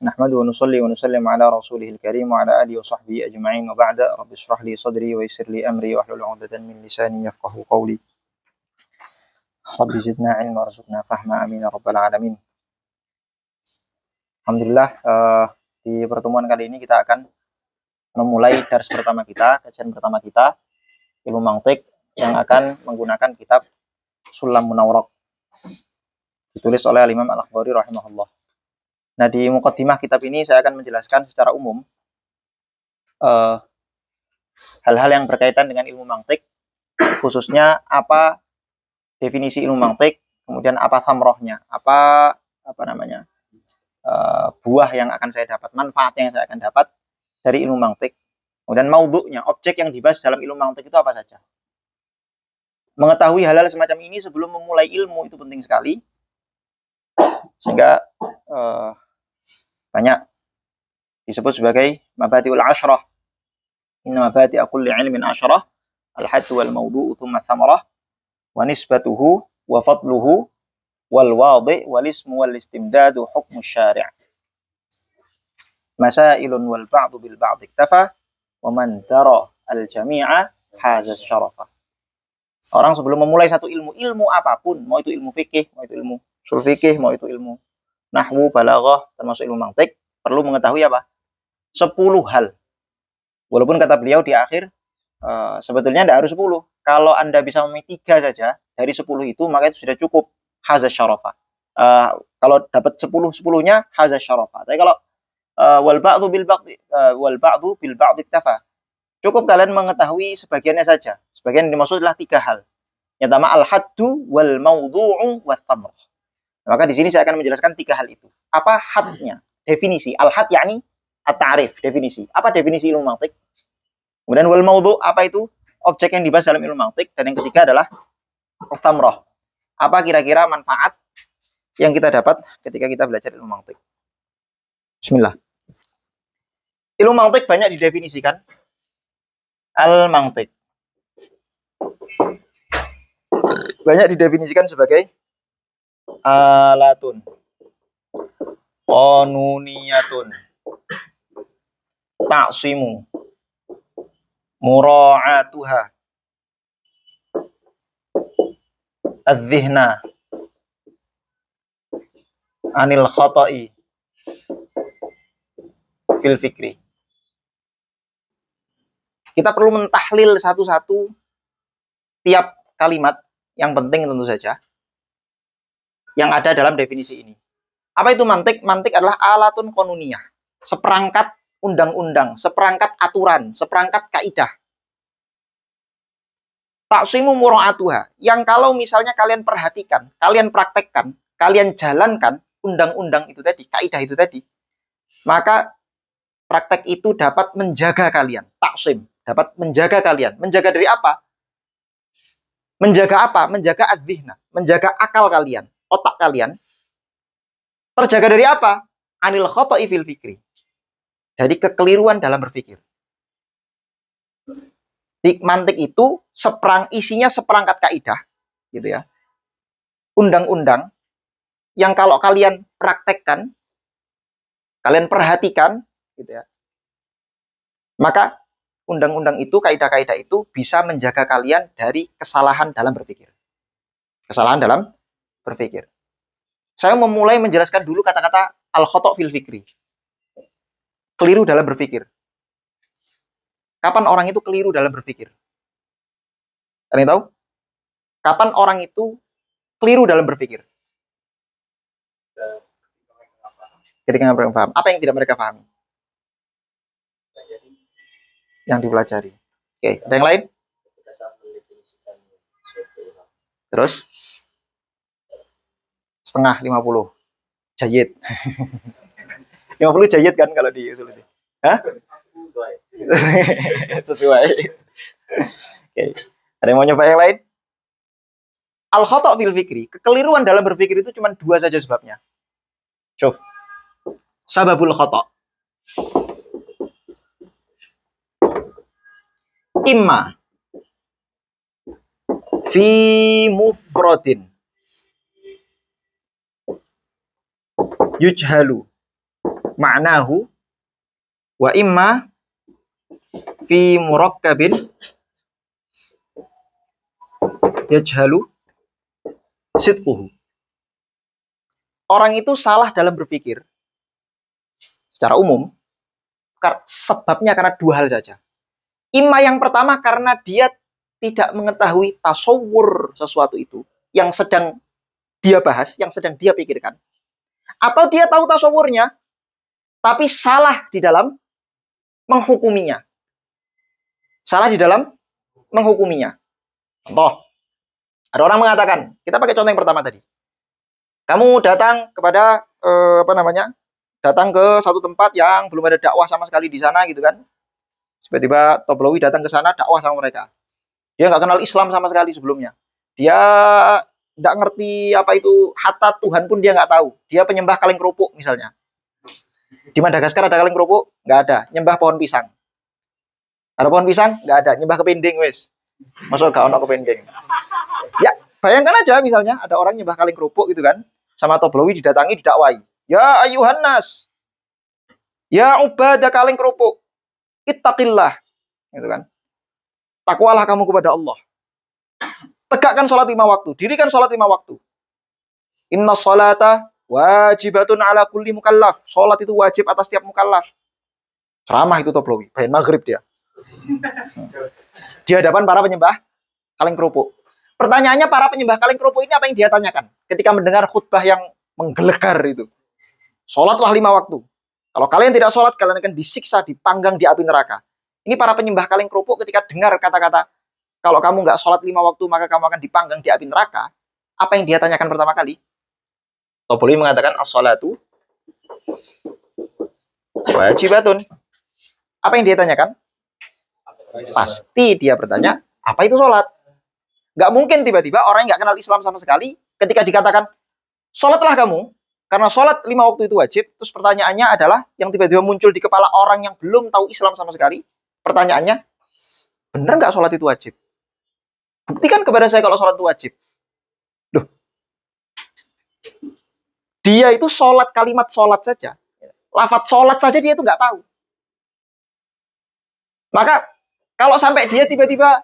Nahmadu wa nusalli wa nusallim ala rasulihil karim wa ala alihi wa sahbihi ajma'in wa ba'da. Rabbi shrah li sadri wa yassir li amri wa hlul 'uqdatam min lisani yafqahu qawli. Rabbi zidna ilma warzuqna fahma amin ya rabbal alamin. Alhamdulillah, di pertemuan kali ini kita akan memulai dars pertama kita, kajian pertama kita, ilmu mantik, yang akan menggunakan kitab Sulam Munawwaraq, ditulis oleh Al-Imam Al-Akhdari rahimahullah. Nah, di muqaddimah kitab ini saya akan menjelaskan secara umum hal-hal yang berkaitan dengan ilmu mantik, khususnya apa definisi ilmu mantik, kemudian apa samrohnya, apa namanya, buah yang akan saya dapat, manfaat yang saya akan dapat dari ilmu mantik, kemudian maudhu'nya, objek yang dibahas dalam ilmu mantik itu apa saja. Mengetahui hal-hal semacam ini sebelum memulai ilmu itu penting sekali, sehingga banyak disebut sebagai mabadi'ul asyrah. Inna mabadi'a kulli ilmin asyrah, al-haddu wal mawdu'u thumma thamarah, wa nisbatuhu wa fadluhu wal wadi' wal ismu wal istimdadu hukmu syari'. Masailun wal ba'du bil ba'd iktafa, wa man dara al jami'a haza syarafa. Orang sebelum memulai satu ilmu apapun, mau itu ilmu fikih, mau itu ilmu ushul fikih, mau itu ilmu nahwu, balaghah, termasuk ilmu mantik, perlu mengetahui apa? 10 hal. Walaupun kata beliau di akhir, sebetulnya tidak harus 10. Kalau Anda bisa memilih 3 saja dari 10 itu, maka itu sudah cukup. Haza syarafa. Kalau dapat 10-10-nya, haza syarafa. Tapi kalau wal ba'du bil ba'd iktafa. Cukup kalian mengetahui sebagiannya saja. Sebagian yang dimaksud adalah 3 hal. Yang pertama al-haddu wal mawdu'u was thamrah. Maka di sini saya akan menjelaskan 3 hal itu. Apa hadnya? Definisi. Al-had yakni at-ta'rif, definisi. Apa definisi ilmu mantik? Kemudian wal mawdu', apa itu? Objek yang dibahas dalam ilmu mantik. Dan yang ketiga adalah thamrah. Apa kira-kira manfaat yang kita dapat ketika kita belajar ilmu mantik? Bismillah. Ilmu mantik banyak didefinisikan. Al-mantik banyak didefinisikan sebagai alatun qanuniyatun ta'simu mura'atuha adz-dzihna anil khata'i fil fikri. Kita perlu mentahlil satu-satu tiap kalimat yang penting tentu saja yang ada dalam definisi ini. Apa itu mantik? Mantik adalah alatun qanuniyah, seperangkat undang-undang, seperangkat aturan, seperangkat kaidah. Ta'simu mura'atuha, yang kalau misalnya kalian perhatikan, kalian praktekkan, kalian jalankan undang-undang itu tadi, kaidah itu tadi, maka praktek itu dapat menjaga kalian. Ta'sim, dapat menjaga kalian. Menjaga dari apa? Menjaga apa? Menjaga adz-dzihna, menjaga akal kalian, otak kalian. Terjaga dari apa? Anil khata'i fil fikri, dari kekeliruan dalam berpikir. Di mantik itu isinya seperangkat kaidah, gitu ya. Undang-undang yang kalau kalian praktekkan, kalian perhatikan, gitu ya. Maka undang-undang itu, kaidah-kaidah itu bisa menjaga kalian dari kesalahan dalam berpikir. Kesalahan dalam berpikir. Saya memulai menjelaskan dulu kata-kata al-khata' fil fikri. Keliru dalam berpikir. Kapan orang itu keliru dalam berpikir? Kalian tahu? Kapan orang itu keliru dalam berpikir? Ketika mereka paham. Apa yang tidak mereka pahami? Yang dipelajari. Oke, ada yang lain? Terus? Setengah 50. Jayid. 50 jayid kan kalau di usul ini? Hah? Sesuai. Oke. Ada yang mau nyoba yang lain? Al-khata' fil fikri, kekeliruan dalam berpikir itu cuma 2 saja sebabnya. Coba. Sababul khata'. Imma fi mufradin yujhalu ma'nahu wa imma fi murakkabin yajhalu sidquhu. Orang itu salah dalam berpikir secara umum sebabnya karena dua hal saja. Imma yang pertama karena dia tidak mengetahui tasawur sesuatu itu yang sedang dia bahas, yang sedang dia pikirkan. Atau dia tahu tasawurnya, tapi salah di dalam menghukuminya. Salah di dalam menghukuminya. Contoh, ada orang mengatakan, kita pakai contoh yang pertama tadi. Kamu datang kepada datang ke satu tempat yang belum ada dakwah sama sekali di sana gitu kan. Tiba-tiba Toblowi datang ke sana dakwah sama mereka. Dia nggak kenal Islam sama sekali sebelumnya. Dia nggak ngerti apa itu hatta Tuhan pun dia nggak tahu. Dia penyembah kaleng kerupuk misalnya. Di Madagaskar ada kaleng kerupuk? Nggak ada. Nyembah pohon pisang. Ada pohon pisang? Nggak ada. Nyembah kepending wes. Masuk gak ono kepending. Ya, bayangkan aja misalnya ada orang nyembah kaleng kerupuk gitu kan. Sama Toblowi didatangi, didakwai. Ya ayuhan nas. Ya ubadah kaleng kerupuk. Ittaqillah. Gitu kan. Takwalah kamu kepada Allah. Tegakkan sholat 5 waktu. Dirikan sholat 5 waktu. Inna sholata wajibatun ala kulli mukallaf. Sholat itu wajib atas setiap mukallaf. Ceramah itu Toblowi. Bayan maghrib dia. Di hadapan para penyembah kaleng kerupuk. Pertanyaannya para penyembah kaleng kerupuk ini apa yang dia tanyakan ketika mendengar khutbah yang menggelegar itu? Sholatlah 5 waktu. Kalau kalian tidak sholat, kalian akan disiksa, dipanggang di api neraka. Ini para penyembah kaleng kerupuk ketika dengar kata-kata, kalau kamu nggak sholat 5 waktu, maka kamu akan dipanggang di api neraka. Apa yang dia tanyakan pertama kali? Toblowi mengatakan, as-sholatu wajibatun. Apa yang dia tanyakan? Pasti dia bertanya, apa itu sholat? Nggak mungkin tiba-tiba orang yang nggak kenal Islam sama sekali, ketika dikatakan, sholatlah kamu, karena sholat 5 waktu itu wajib, terus pertanyaannya adalah, yang tiba-tiba muncul di kepala orang yang belum tahu Islam sama sekali, pertanyaannya, benar nggak sholat itu wajib? Buktikan kepada saya kalau sholat itu wajib. Loh, dia itu sholat, kalimat sholat saja, lafaz sholat saja dia itu nggak tahu. Maka kalau sampai dia tiba-tiba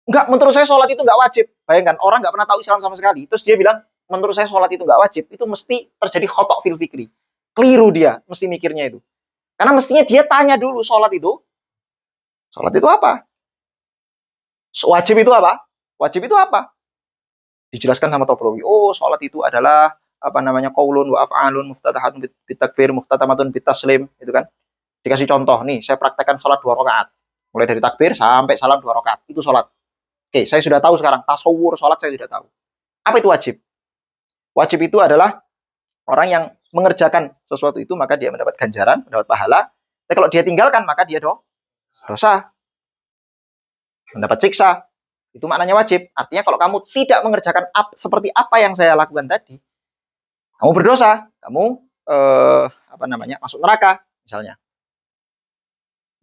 enggak, menurut saya sholat itu nggak wajib. Bayangkan, orang nggak pernah tahu Islam sama sekali. Terus dia bilang, menurut saya sholat itu nggak wajib. Itu mesti terjadi khotok fil fikri. Keliru dia, mesti mikirnya itu. Karena mestinya dia tanya dulu, sholat itu apa? Wajib itu apa? Wajib itu apa? Dijelaskan sama Toblowi. Oh, sholat itu adalah qaulun wa af'alun muftatahatun bitakbir muftatamatun bitaslim, itu kan. Dikasih contoh, nih saya praktekkan sholat 2 rakaat. Mulai dari takbir sampai salam 2 rakaat. Itu sholat. Oke, saya sudah tahu sekarang. Tasawur sholat saya sudah tahu. Apa itu wajib? Wajib itu adalah orang yang mengerjakan sesuatu itu, maka dia mendapat ganjaran, mendapat pahala. Tapi kalau dia tinggalkan, maka dia dosa. Mendapat siksa. Itu maknanya wajib. Artinya kalau kamu tidak mengerjakan seperti apa yang saya lakukan tadi, kamu berdosa. Kamu masuk neraka misalnya.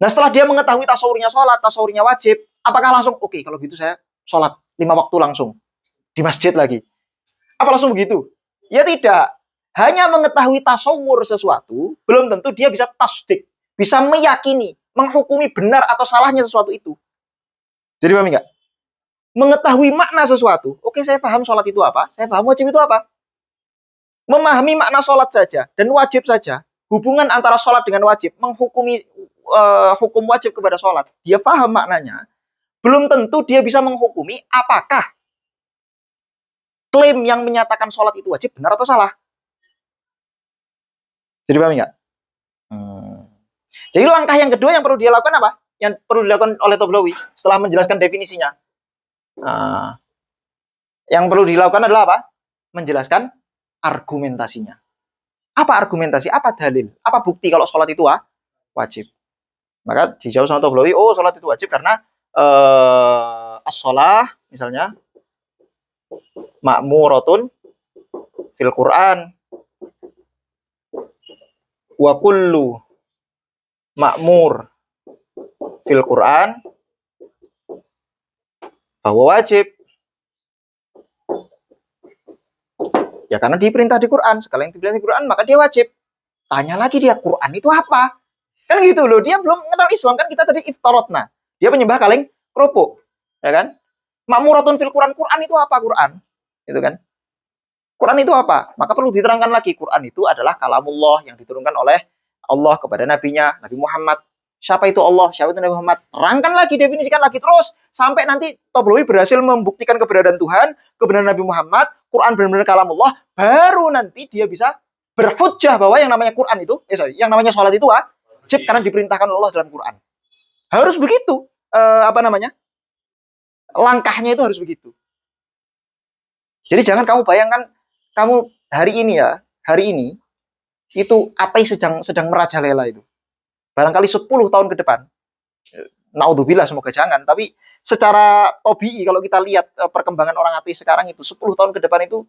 Nah, setelah dia mengetahui tasawurnya sholat, tasawurnya wajib, apakah langsung, oke, kalau gitu saya sholat 5 waktu langsung di masjid lagi? Apa langsung begitu? Ya tidak. Hanya mengetahui tasawur sesuatu, belum tentu dia bisa tasdik, bisa meyakini, menghukumi benar atau salahnya sesuatu itu. Jadi paham nggak? Mengetahui makna sesuatu, oke, saya paham sholat itu apa, saya paham wajib itu apa. Memahami makna sholat saja dan wajib saja, hubungan antara sholat dengan wajib, menghukumi hukum wajib kepada sholat, dia paham maknanya, belum tentu dia bisa menghukumi apakah klaim yang menyatakan sholat itu wajib benar atau salah. Jadi paham nggak? Jadi langkah yang kedua yang perlu dia lakukan apa? Yang perlu dilakukan oleh Toblowi setelah menjelaskan definisinya. Yang perlu dilakukan adalah apa? Menjelaskan argumentasinya. Apa argumentasi? Apa dalil? Apa bukti kalau sholat itu wajib? Maka dijawab sama Toblowi, oh sholat itu wajib karena as-sholah misalnya ma'muratun fil Quran wa kullu ma'mur fil Quran bahwa wajib. Ya karena diperintah di Quran, sekali yang diperintah di Quran maka dia wajib. Tanya lagi dia, Quran itu apa? Kan gitu loh, dia belum mengenal Islam. Kan kita tadi iftarotna. Dia penyembah kaleng kerupuk. Ya kan? Ma'muratun fil Quran. Quran itu apa Quran? Gitu kan? Quran itu apa? Maka perlu diterangkan lagi. Quran itu adalah kalamullah yang diturunkan oleh Allah kepada nabinya, Nabi Muhammad. Siapa itu Allah? Siapa itu Nabi Muhammad? Terangkan lagi, definisikan lagi terus. Sampai nanti Tablowi berhasil membuktikan keberadaan Tuhan, kebenaran Nabi Muhammad, Quran benar-benar kalamullah, baru nanti dia bisa berhujjah bahwa yang namanya Quran itu, yang namanya sholat itu wajib karena diperintahkan Allah dalam Quran. Harus begitu. Langkahnya itu harus begitu. Jadi jangan kamu bayangkan, kamu hari ini itu ateis sedang merajalela itu. Barangkali 10 tahun ke depan, naudzubillah, semoga jangan, tapi secara tobii kalau kita lihat perkembangan orang ateis sekarang itu 10 tahun ke depan itu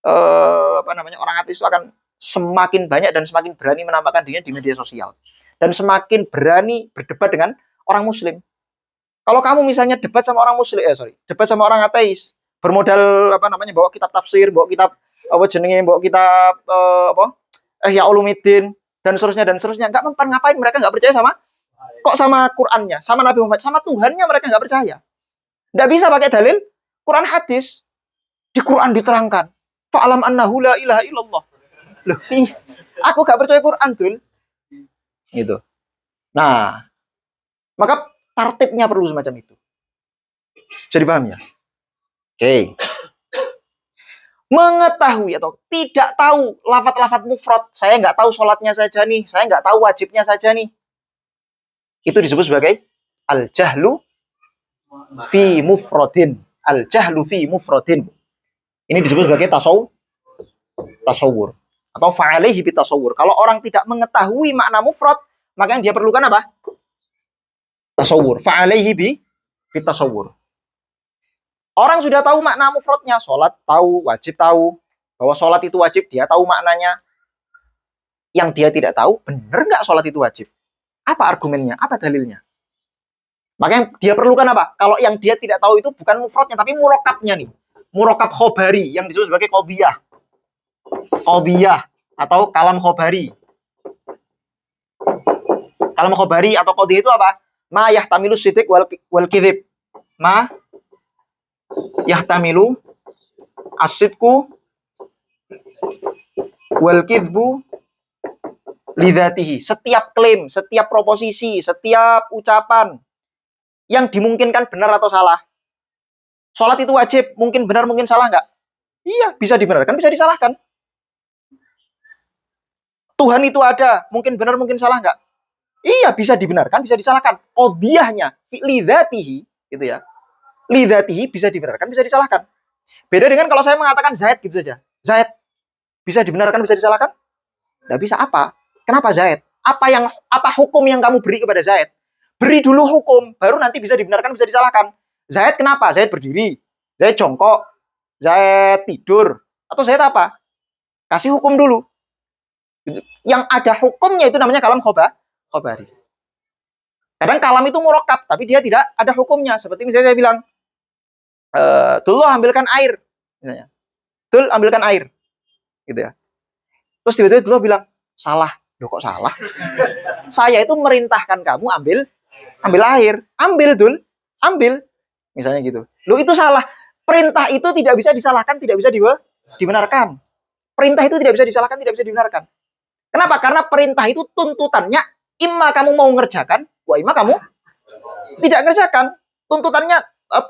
orang ateis itu akan semakin banyak dan semakin berani menampakkan dirinya di media sosial dan semakin berani berdebat dengan orang muslim. Kalau kamu misalnya debat sama orang muslim, debat sama orang ateis, bermodal bawa kitab tafsir, bawa kitab bawa kitab ya Ulumuddin dan seterusnya, nggak mempan ngapain, mereka nggak percaya sama Qurannya, sama Nabi Muhammad, sama Tuhannya mereka nggak percaya. Nggak bisa pakai dalil Quran hadis. Di Quran diterangkan, fa'alam annahu la ilaha illallah. Loh, aku nggak percaya Quran, Dul. Gitu. Nah, maka tartibnya perlu semacam itu. Jadi paham ya? Oke. Mengetahui atau tidak tahu lafaz-lafaz mufrad, saya nggak tahu sholatnya saja nih, saya nggak tahu wajibnya saja nih, itu disebut sebagai al-jahlu fi mufradin. Al-jahlu fi mufradin. Ini disebut sebagai tasawur atau fa'alaihi bi tasawur. Kalau orang tidak mengetahui makna mufrad, maka yang dia perlukan apa? Tasawur. Fa'alaihi bi tasawur. Orang sudah tahu makna mufradnya, sholat tahu, wajib tahu, bahwa sholat itu wajib, dia tahu maknanya. Yang dia tidak tahu, benar nggak sholat itu wajib? Apa argumennya? Apa dalilnya? Maka yang dia perlukan apa? Kalau yang dia tidak tahu itu bukan mufradnya, tapi murokabnya nih. Murokab khobari, yang disebut sebagai qadiyah. Qadiyah atau kalam khobari. Kalam khobari atau qadiyah itu apa? Ma yahtamilu siddiq wal kidhib. Ma yahtamilu as-sidqu wal kidhbu lidzatihi. Setiap klaim, setiap proposisi, setiap ucapan yang dimungkinkan benar atau salah. Sholat itu wajib, mungkin benar, mungkin salah nggak? Iya, bisa dibenarkan, bisa disalahkan. Tuhan itu ada, mungkin benar, mungkin salah nggak? Iya, bisa dibenarkan, bisa disalahkan. Qadiyahnya, lidzatihi, gitu ya. Lidzatihi bisa dibenarkan, bisa disalahkan. Beda dengan kalau saya mengatakan Zaid gitu saja. Zaid bisa dibenarkan, bisa disalahkan? Nggak bisa. Apa? Kenapa Zaid? Apa hukum yang kamu beri kepada Zaid? Beri dulu hukum, baru nanti bisa dibenarkan, bisa disalahkan. Zaid kenapa? Zaid berdiri, Zaid jongkok, Zaid tidur, atau Zaid apa? Kasih hukum dulu. Yang ada hukumnya itu namanya kalam khobari. Kadang kalam itu murokab, tapi dia tidak ada hukumnya. Seperti misalnya saya bilang, Dul, ambilkan air. Misalnya. Dul, ambilkan air. Gitu ya. Terus tiba-tiba Dul bilang, salah. Loh, kok salah? Saya itu merintahkan kamu ambil air. Ambil, Dul. Ambil. Misalnya gitu. Loh, itu salah. Perintah itu tidak bisa disalahkan, tidak bisa dibenarkan. Perintah itu tidak bisa disalahkan, tidak bisa dibenarkan. Kenapa? Karena perintah itu tuntutannya, imma kamu mau ngerjakan, imma kamu tidak ngerjakan. Tuntutannya,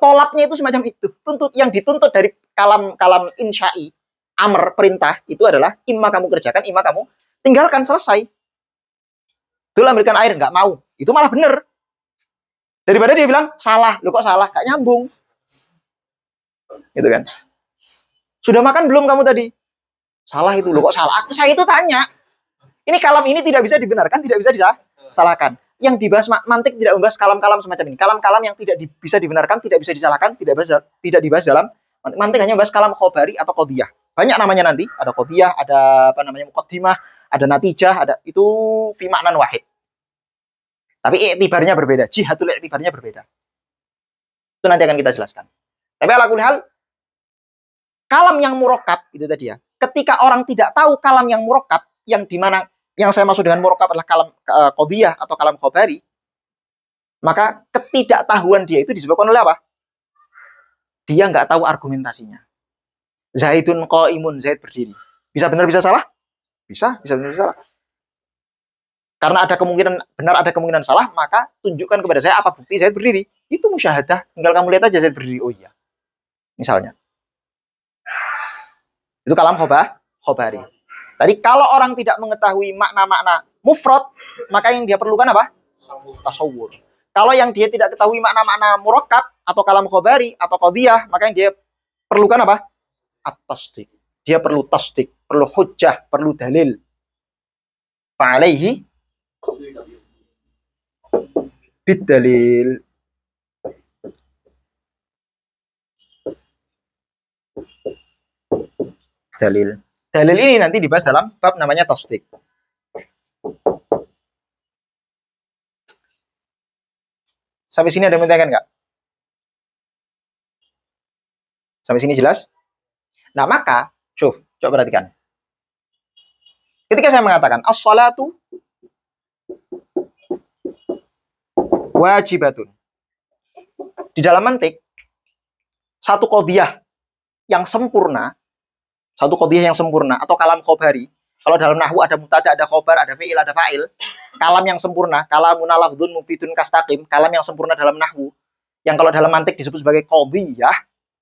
tolaknya itu semacam itu. Yang dituntut dari kalam insya'i, amr, perintah, itu adalah imma kamu kerjakan, imma kamu tinggalkan, selesai. Dulu ambilkan air, nggak mau. Itu malah benar. Daripada dia bilang, salah. Loh, kok salah? Gak nyambung. Gitu kan. Sudah makan belum kamu tadi? Salah itu. Loh, kok salah? Saya itu tanya. Ini kalam ini tidak bisa dibenarkan, tidak bisa disalahkan. Yang dibahas mantik tidak membahas kalam-kalam semacam ini. Kalam-kalam yang tidak bisa dibenarkan, tidak bisa disalahkan, tidak dibahas dalam mantik. Mantik hanya membahas kalam khobari atau qadiyah. Banyak namanya nanti. Ada qadiyah, ada muqaddimah, ada natijah, ada itu fi ma'nan wahid. Tapi iktibarnya berbeda. Jihatul iktibarnya berbeda. Itu nanti akan kita jelaskan. Tapi ala kulli hal, kalam yang murokab itu tadi ya. Ketika orang tidak tahu kalam yang murokab, yang dimana yang saya maksud dengan murakkab adalah kalam qadhiyah atau kalam khabari, maka ketidaktahuan dia itu disebabkan oleh apa? Dia nggak tahu argumentasinya. Zaidun qaimun, Zaid berdiri. Bisa benar bisa salah? Bisa benar bisa salah. Karena ada kemungkinan benar, ada kemungkinan salah, maka tunjukkan kepada saya apa bukti Zaid berdiri. Itu musyahadah. Tinggal kamu lihat aja Zaid berdiri. Oh iya. Misalnya. Itu kalam khabari. Tadi kalau orang tidak mengetahui makna-makna mufrad, maka yang dia perlukan apa? Tasawur. Kalau yang dia tidak ketahui makna-makna murakkab atau kalam khabari atau qadhiyah, maka yang dia perlukan apa? At-tasdiq. Dia perlu tasdik, perlu hujjah, perlu dalil. Fa'alaihi bid-dalil. Dalil. Dalil ini nanti dibahas dalam bab namanya tasdik. Sampai sini ada yang menanyakan nggak? Sampai sini jelas? Nah maka, coba perhatikan. Ketika saya mengatakan as-salatu wajibatun, di dalam mantik satu qadhiyah yang sempurna, atau kalam khabari. Kalau dalam nahwu ada mubtada, ada khabar, ada fi'il, ada fa'il. Kalam yang sempurna, kalamun lafdzun mufidun kastaqim, kalam yang sempurna dalam nahwu, yang kalau dalam mantik disebut sebagai qadhiyah,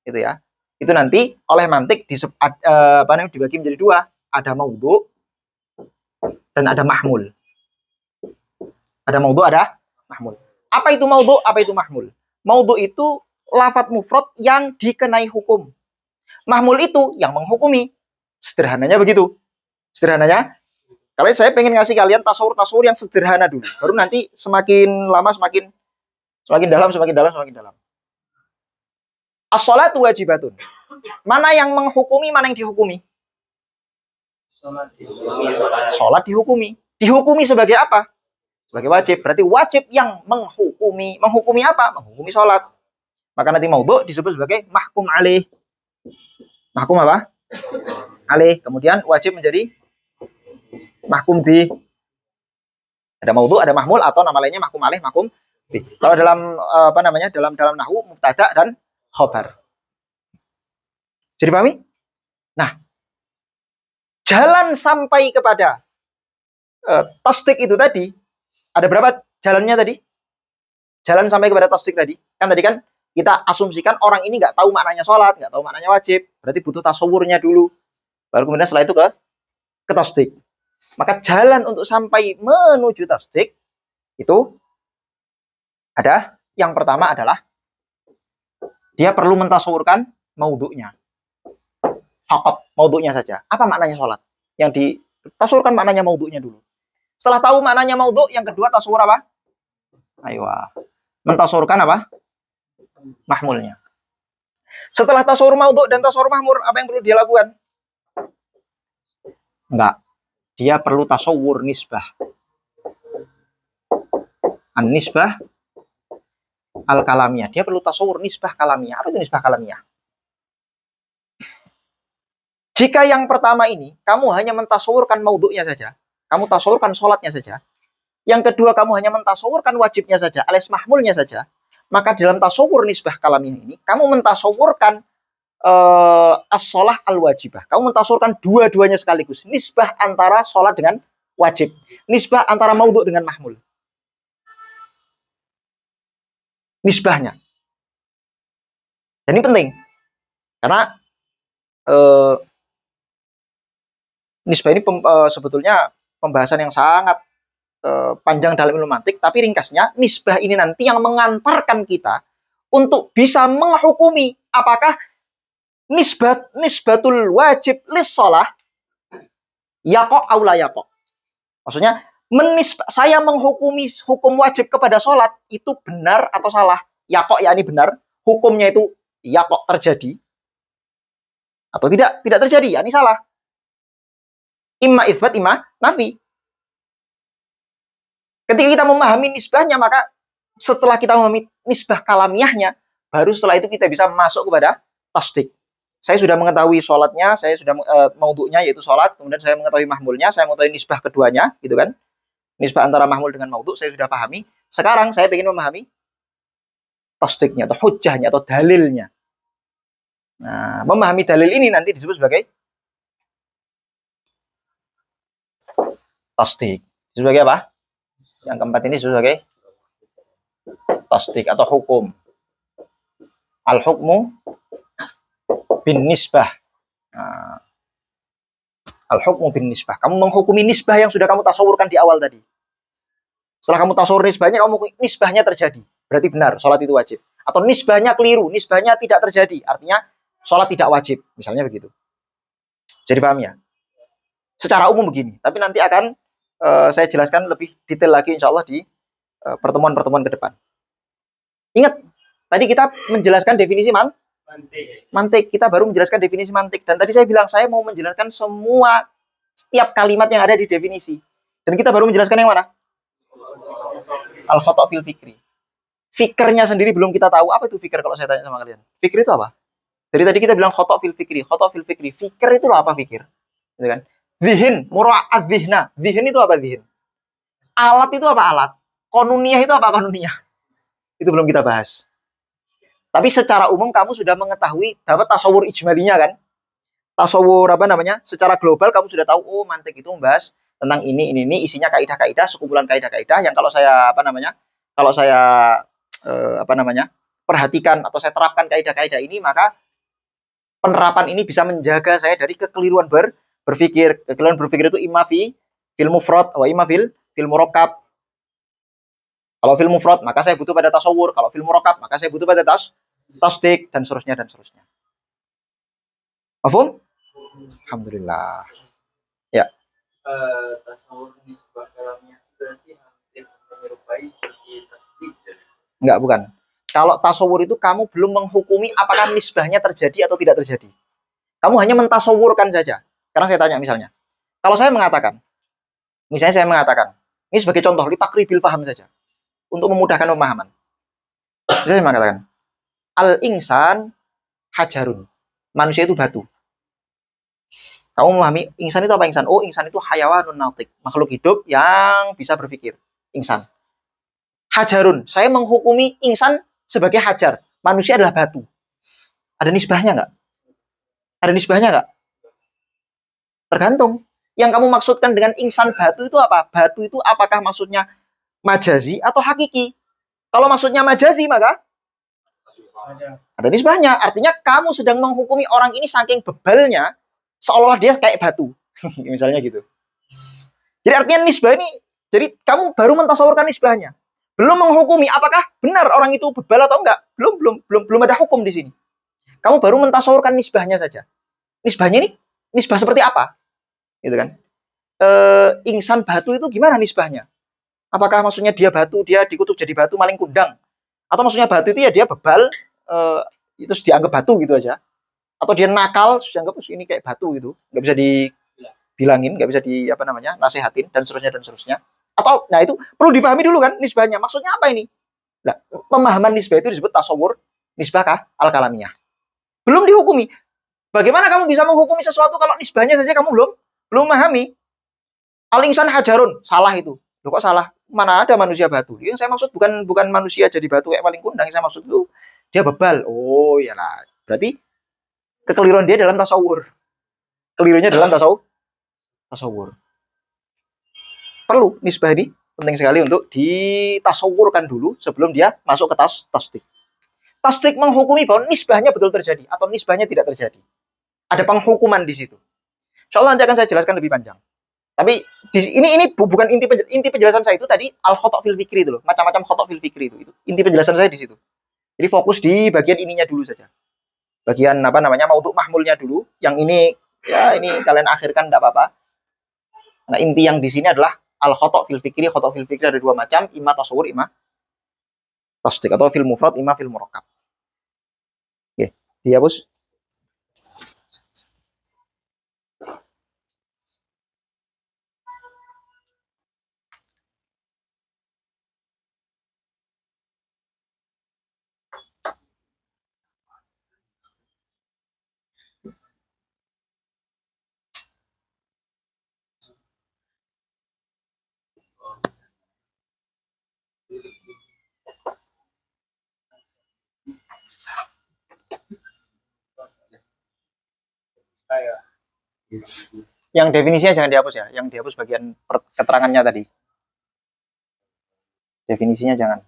gitu ya. Itu nanti oleh mantik dibagi menjadi dua, ada maudhu dan ada mahmul. Ada maudhu, ada mahmul. Apa itu maudhu? Apa itu mahmul? Maudhu itu lafadz mufrad yang dikenai hukum. Mahmul itu yang menghukumi. Sederhananya begitu. Sederhananya, kalau saya pengen ngasih kalian tasawur yang sederhana dulu. Baru nanti semakin lama semakin dalam. As-sholatu wajibatun. Mana yang menghukumi, mana yang dihukumi? Sholat dihukumi. Dihukumi sebagai apa? Sebagai wajib. Berarti wajib yang menghukumi. Menghukumi apa? Menghukumi sholat. Maka nanti maudhu disebut sebagai mahkum alaih. Mahkum apa? Alaih. Kemudian wajib menjadi mahkum bi. Ada maudhu, ada mahmul, atau nama lainnya mahkum alaih, mahkum bi. Kalau dalam dalam nahwu mubtada dan khabar. Jadi pahami? Nah, jalan sampai kepada tasdik itu tadi, ada berapa jalannya tadi? Jalan sampai kepada tasdik tadi. Kan tadi kan kita asumsikan orang ini nggak tahu maknanya sholat, nggak tahu maknanya wajib. Berarti butuh tasawurnya dulu. Baru kemudian setelah itu ke tasdik. Maka jalan untuk sampai menuju tasdik itu ada, yang pertama adalah dia perlu mentasawurkan maudhu'nya. Faqat maudhu'nya saja. Apa maknanya sholat? Yang ditasawurkan maknanya maudhu'nya dulu. Setelah tahu maknanya maudhu', yang kedua tasawur apa? Aywa. Mentasawurkan apa? Mahmulnya. Setelah tasawur maudhu' dan tasawur mahmur, apa yang perlu dia lakukan? Enggak. Dia perlu tasawur nisbah. An-nisbah al-kalamiyah. Dia perlu tasawur nisbah kalamiyah. Apa itu nisbah kalamiyah? Jika yang pertama ini, kamu hanya mentasawurkan maudhu'nya saja, kamu tasawurkan sholatnya saja, yang kedua kamu hanya mentasawurkan wajibnya saja, alias mahmulnya saja, maka dalam tasawur nisbah kalamiyah ini, kamu mentasawurkan as-sholah al-wajibah. Kamu mentasawurkan dua-duanya sekaligus. Nisbah antara sholat dengan wajib. Nisbah antara maudhu' dengan mahmul. Nisbahnya. Dan ini penting. Karena nisbah ini sebetulnya pembahasan yang sangat panjang dalam ilmu mantik, tapi ringkasnya, nisbah ini nanti yang mengantarkan kita untuk bisa menghukumi apakah nisbatul wajib lis sholah yaqo au la yaqo. Maksudnya, saya menghukumi hukum wajib kepada sholat itu benar atau salah. Yaqo yakni benar, hukumnya itu yaqo terjadi atau tidak terjadi, yakni salah. Imma itsbat, imma nafi. Ketika kita memahami nisbahnya, maka setelah kita memahami nisbah kalamiyahnya, baru setelah itu kita bisa masuk kepada tasdik. Saya sudah mengetahui sholatnya, saya sudah maudhu'nya yaitu sholat, kemudian saya mengetahui mahmulnya, saya mengetahui nisbah keduanya, gitu kan? Nisbah antara mahmul dengan maudhu' saya sudah pahami. Sekarang saya ingin memahami tasdiknya atau hujjahnya atau dalilnya. Nah, memahami dalil ini nanti disebut sebagai tasdik. Sebagai apa? Yang keempat ini disebut sebagai tasdik atau hukum. Al-hukmu bin nisbah. Nah, al-hukmu bin nisbah. Kamu menghukumi nisbah yang sudah kamu tasawurkan di awal tadi. Setelah kamu tasawur nisbahnya, kamu nisbahnya terjadi. Berarti benar, sholat itu wajib. Atau nisbahnya keliru, nisbahnya tidak terjadi. Artinya, sholat tidak wajib. Misalnya begitu. Jadi paham ya? Secara umum begini. Tapi nanti akan saya jelaskan lebih detail lagi insya Allah di pertemuan-pertemuan ke depan. Ingat, tadi kita menjelaskan definisi mantik. Kita baru menjelaskan definisi mantik. Dan tadi saya bilang, saya mau menjelaskan semua, setiap kalimat yang ada di definisi. Dan kita baru menjelaskan yang mana? Al-khata' fil fikri. Fikirnya sendiri belum kita tahu. Apa itu fikir kalau saya tanya sama kalian? Fikir itu apa? Dari tadi kita bilang khata' fil fikri. Khata' fil fikri. Fikir itu apa fikir? Gitu kan? Zihin, mura'ad zihna. Zihin itu apa zihin? Alat itu apa alat? Konuniyah itu apa konuniyah? Itu belum kita bahas. Tapi secara umum kamu sudah mengetahui dapat tasawur ijmalinya kan? Tasawur apa namanya? Secara global kamu sudah tahu oh mantik itu membahas tentang ini isinya kaidah-kaidah, sekumpulan kaidah-kaidah yang kalau saya apa namanya? Kalau saya apa namanya? Perhatikan atau saya terapkan kaidah-kaidah ini maka penerapan ini bisa menjaga saya dari kekeliruan berpikir. Kekeliruan berpikir itu imma fil mufrad wa imma fil murakkab. Kalau fil mufrad maka saya butuh pada tasawur, kalau fil murakkab maka saya butuh pada tasdik dan seterusnya dan seterusnya. Mafhum? Alhamdulillah. Ya. Tasawur nisbah kalamnya berarti hampir menyerupai seperti tasdik. Enggak, bukan. Kalau tasawur itu kamu belum menghukumi apakah nisbahnya terjadi atau tidak terjadi. Kamu hanya mentasawurkan saja. Sekarang saya tanya misalnya. Kalau saya mengatakan, misalnya saya mengatakan, ini sebagai contoh, litakribil paham saja. Untuk memudahkan pemahaman. Misalnya saya mengatakan, al-insan hajarun. Manusia itu batu. Kamu memahami, insan itu apa insan? Oh, insan itu hayawanun nautik. Makhluk hidup yang bisa berpikir. Insan. Hajarun. Saya menghukumi insan sebagai hajar. Manusia adalah batu. Ada nisbahnya nggak? Ada nisbahnya nggak? Tergantung. Yang kamu maksudkan dengan insan batu itu apa? Batu itu apakah maksudnya majazi atau hakiki? Kalau maksudnya majazi, maka ada nisbahnya. Artinya kamu sedang menghukumi orang ini saking bebalnya, seolah-olah dia kayak batu. Misalnya gitu. Jadi artinya nisbah ini, jadi kamu baru mentasawurkan nisbahnya. Belum menghukumi apakah benar orang itu bebal atau enggak. Belum ada hukum di sini. Kamu baru mentasawurkan nisbahnya saja. Nisbahnya ini, nisbah seperti apa? Gitu kan? Insan batu itu gimana nisbahnya? Apakah maksudnya dia batu, dia dikutuk jadi batu maling kundang? Atau maksudnya batu itu ya dia bebal, itu dianggap batu gitu aja? Atau dia nakal, dianggap ini kayak batu gitu, nggak bisa dibilangin, nggak bisa di apa namanya, nasehatin dan seterusnya dan seterusnya. Atau, nah itu perlu dipahami dulu kan nisbahnya. Maksudnya apa ini? Nah, pemahaman nisbah itu disebut tasawur nisbah al-kalamiyah. Belum dihukumi. Bagaimana kamu bisa menghukumi sesuatu kalau nisbahnya saja kamu belum memahami? Al-insan hajarun, salah itu. Loh kok salah? Mana ada manusia batu? Yang saya maksud bukan manusia jadi batu kayak maling kundang. Yang saya maksud itu dia bebal. Oh iyalah. Berarti kekeliruan dia dalam tasawur. Kelirunya dalam tasawur. Perlu nisbah ini penting sekali untuk ditasawurkan dulu sebelum dia masuk ke tasdik. Tasdik menghukumi bahwa nisbahnya betul terjadi atau nisbahnya tidak terjadi. Ada penghukuman di situ. Insya Allah nanti akan saya jelaskan lebih panjang. Tapi ini bukan inti penjelasan saya itu tadi al-khata' fil fikri itu loh. Macam-macam khata' fil fikri itu. Inti penjelasan saya di situ. Jadi fokus di bagian ininya dulu saja. Bagian apa namanya maudhu' mahmulnya dulu. Yang ini ya ini kalian akhirkan enggak apa-apa. Nah, inti yang di sini adalah al-khata' fil fikri. Khata' fil fikri ada dua macam, imma tasawur, imma tasdik atau fil mufrad, imma fil murakkab. Oke, dihapus. Yang definisinya jangan dihapus ya. Yang dihapus bagian keterangannya tadi. Definisinya jangan.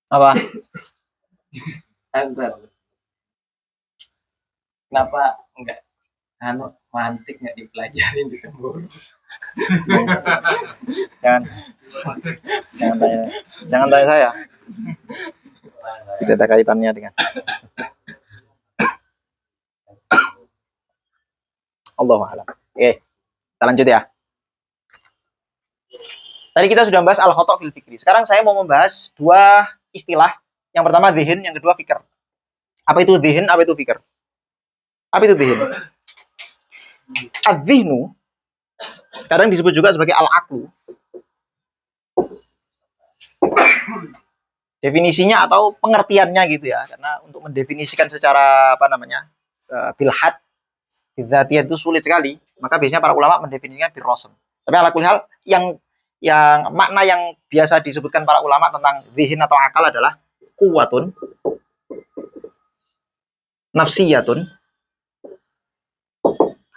Apa? Kenapa enggak mantik enggak dipelajarin di Tembur? Jangan tanya. Jangan tanya saya. Tidak ada kaitannya dengan Allahu a'lam. Oke, kita lanjut ya. Tadi kita sudah membahas al-khata' fil fikri. Sekarang saya mau membahas dua istilah. Yang pertama dhihin, yang kedua fikr. Apa itu dhihin, apa itu fikr? Apa itu dhihin? Adz-dhihnu kadang disebut juga sebagai al-aqlu. Definisinya atau pengertiannya gitu ya. Karena untuk mendefinisikan secara apa namanya? Bilhad, bidzatiyah itu sulit sekali. Maka biasanya para ulama mendefinisikan birrasm. Tapi ala kulli hal yang makna yang biasa disebutkan para ulama tentang dhihin atau akal adalah quwwatun nafsiyatun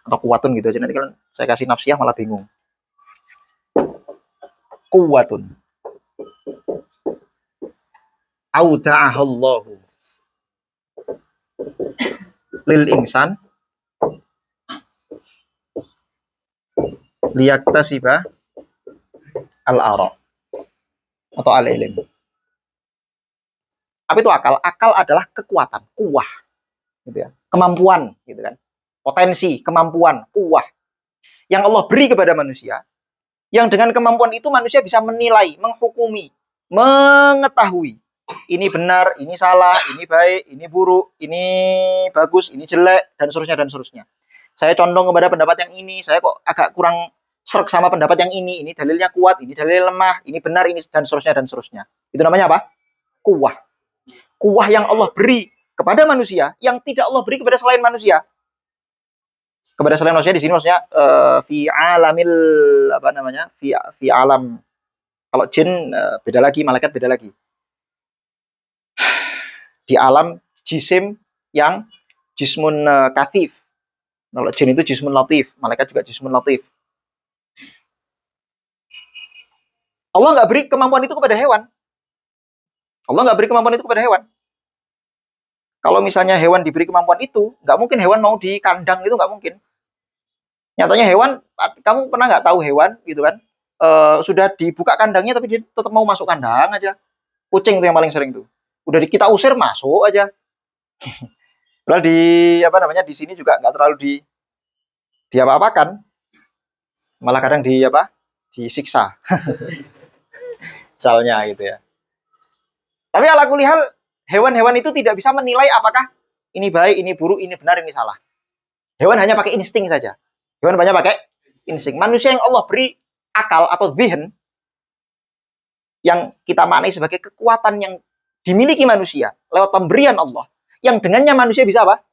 atau kuwatun gitu aja. Nanti kalau saya kasih nafsiyah malah bingung. Quwwatun auda'ahallahu lil insan liyaktasiba al-ara atau al-ilm. Apa itu akal? Akal adalah kekuatan, kuwah, gitu ya. Kemampuan, gitu kan. Potensi, kemampuan, kuwah yang Allah beri kepada manusia. Yang dengan kemampuan itu manusia bisa menilai, menghukumi, mengetahui ini benar, ini salah, ini baik, ini buruk, ini bagus, ini jelek, dan seterusnya dan seterusnya. Saya condong kepada pendapat yang ini, saya kok agak kurang serk sama pendapat yang ini dalilnya kuat, ini dalil lemah, ini benar, ini dan seterusnya dan seterusnya. Itu namanya apa? Kuwah. Kuwah yang Allah beri kepada manusia yang tidak Allah beri kepada selain manusia. Kepada selain manusia di sini maksudnya fi alamil apa namanya? Fi alam. Kalau jin beda lagi, malaikat beda lagi. Di alam jisim yang jismun kathif. Kalau jin itu jismun latif, malaikat juga jismun latif. Allah nggak beri kemampuan itu kepada hewan. Allah nggak beri kemampuan itu kepada hewan. Kalau misalnya hewan diberi kemampuan itu, nggak mungkin hewan mau di kandang, itu nggak mungkin. Nyatanya hewan, kamu pernah nggak tahu hewan gitu kan? Sudah dibuka kandangnya tapi dia tetap mau masuk kandang aja. Kucing itu yang paling sering tuh. Udah kita usir masuk aja. Padahal di apa namanya di sini juga nggak terlalu di apa-apakan. Malah kadang disiksa. Misalnya gitu ya. Tapi ala kulihal hewan-hewan itu tidak bisa menilai apakah ini baik, ini buruk, ini benar, ini salah. Hewan hanya pakai insting saja. Hewan banyak pakai insting. Manusia yang Allah beri akal atau dhihin yang kita maknai sebagai kekuatan yang dimiliki manusia lewat pemberian Allah, yang dengannya manusia bisa apa?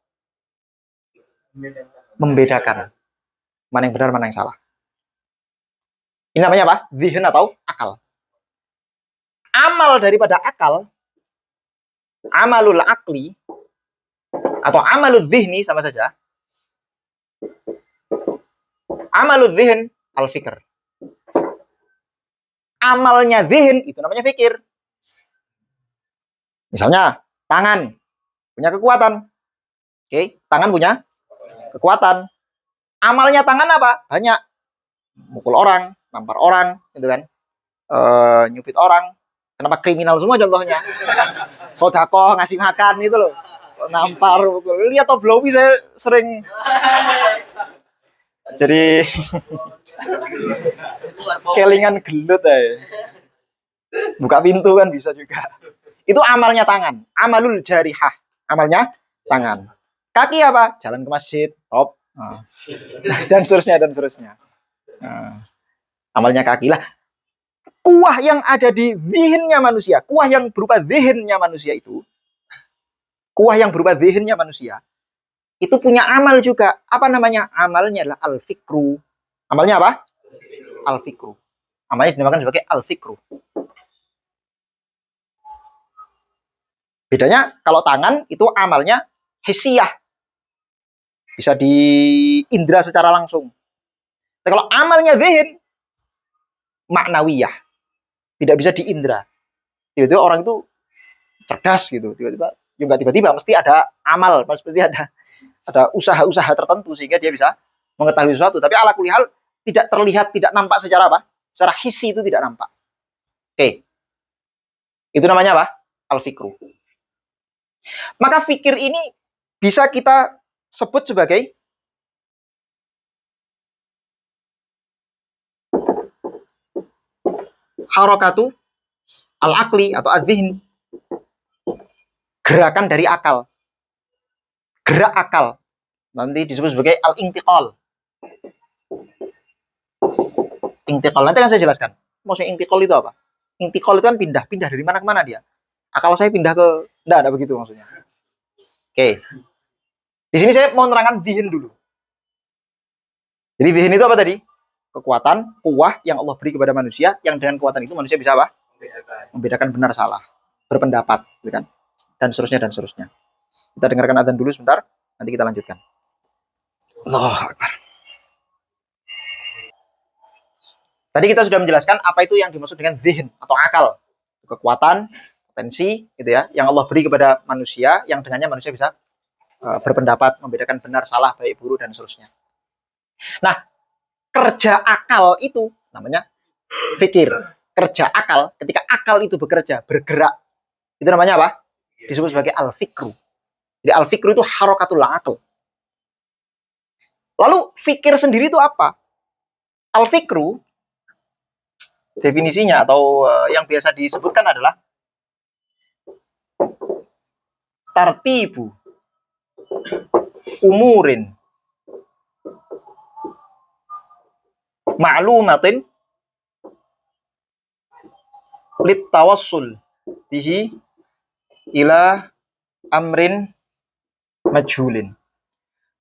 Membedakan mana yang benar, mana yang salah. Ini namanya apa? Dhihin atau akal. Amal daripada akal, amalul akli atau amalul dhihni sama saja. Amalul dhihin al-fikr. Amalnya dhihin itu namanya fikir. Misalnya tangan punya kekuatan. Oke, tangan punya kekuatan. Amalnya tangan apa? Banyak. Mukul orang, nampar orang, gitu kan. Nyupit orang. Kenapa kriminal semua contohnya? Sodakoh, ngasih makan gitu loh. Nampar, mukul. Lihat Toblowi saya sering. Jadi kelingan gelut aja. Buka pintu kan bisa juga. Itu amalnya tangan. Amalul jarihah. Amalnya tangan. Kaki apa? Jalan ke masjid. Top. Nah, dan seterusnya, dan seterusnya. Nah, amalnya kaki lah. Kuah yang ada di zihinnya manusia. Kuah yang berupa zihinnya manusia itu. Kuah yang berupa zihinnya manusia. Itu punya amal juga. Apa namanya? Amalnya adalah al-fikru. Amalnya apa? Al-fikru. Amalnya dinamakan sebagai al-fikru. Bedanya kalau tangan itu amalnya hissiyah. Bisa diindra secara langsung. Tapi kalau amalnya zihin, maknawiyah. Tidak bisa diindra. Tiba-tiba orang itu cerdas gitu. Tiba-tiba, ya nggak tiba-tiba, mesti ada amal. Mesti ada usaha-usaha tertentu sehingga dia bisa mengetahui sesuatu. Tapi ala kulihal tidak terlihat, tidak nampak secara apa? Secara hissi itu tidak nampak. Oke. Itu namanya apa? Al-fikru. Maka fikir ini bisa kita sebut sebagai harakatu al-akli atau adzihn. Gerakan dari akal. Gerak akal. Nanti disebut sebagai al-intiqal. Intiqal. Nanti akan saya jelaskan. Maksudnya intiqal itu apa? Intiqal itu kan pindah dari mana ke mana dia. Akal saya pindah ke... Enggak, ada begitu maksudnya. Oke. Di sini saya mau menerangkan zihin dulu. Jadi zihin itu apa tadi? Kekuatan, kuah yang Allah beri kepada manusia, yang dengan kekuatan itu manusia bisa apa? Membedakan benar salah, berpendapat, gitu kan? Dan seterusnya, dan seterusnya. Kita dengarkan adzan dulu sebentar, nanti kita lanjutkan. Allahu Akbar. Tadi kita sudah menjelaskan apa itu yang dimaksud dengan zihin atau akal. Kekuatan, potensi, gitu ya, yang Allah beri kepada manusia, yang dengannya manusia bisa berpendapat, membedakan benar, salah, baik, buruk, dan seterusnya. Nah, kerja akal itu namanya fikir. Kerja akal, ketika akal itu bekerja, bergerak, itu namanya apa? Disebut sebagai al-fikru. Jadi al-fikru itu harakatul aql. Lalu fikir sendiri itu apa? Al-fikru definisinya atau yang biasa disebutkan adalah tartibu umurin ma'lumatin lit tawassul bihi ila amrin majhulin.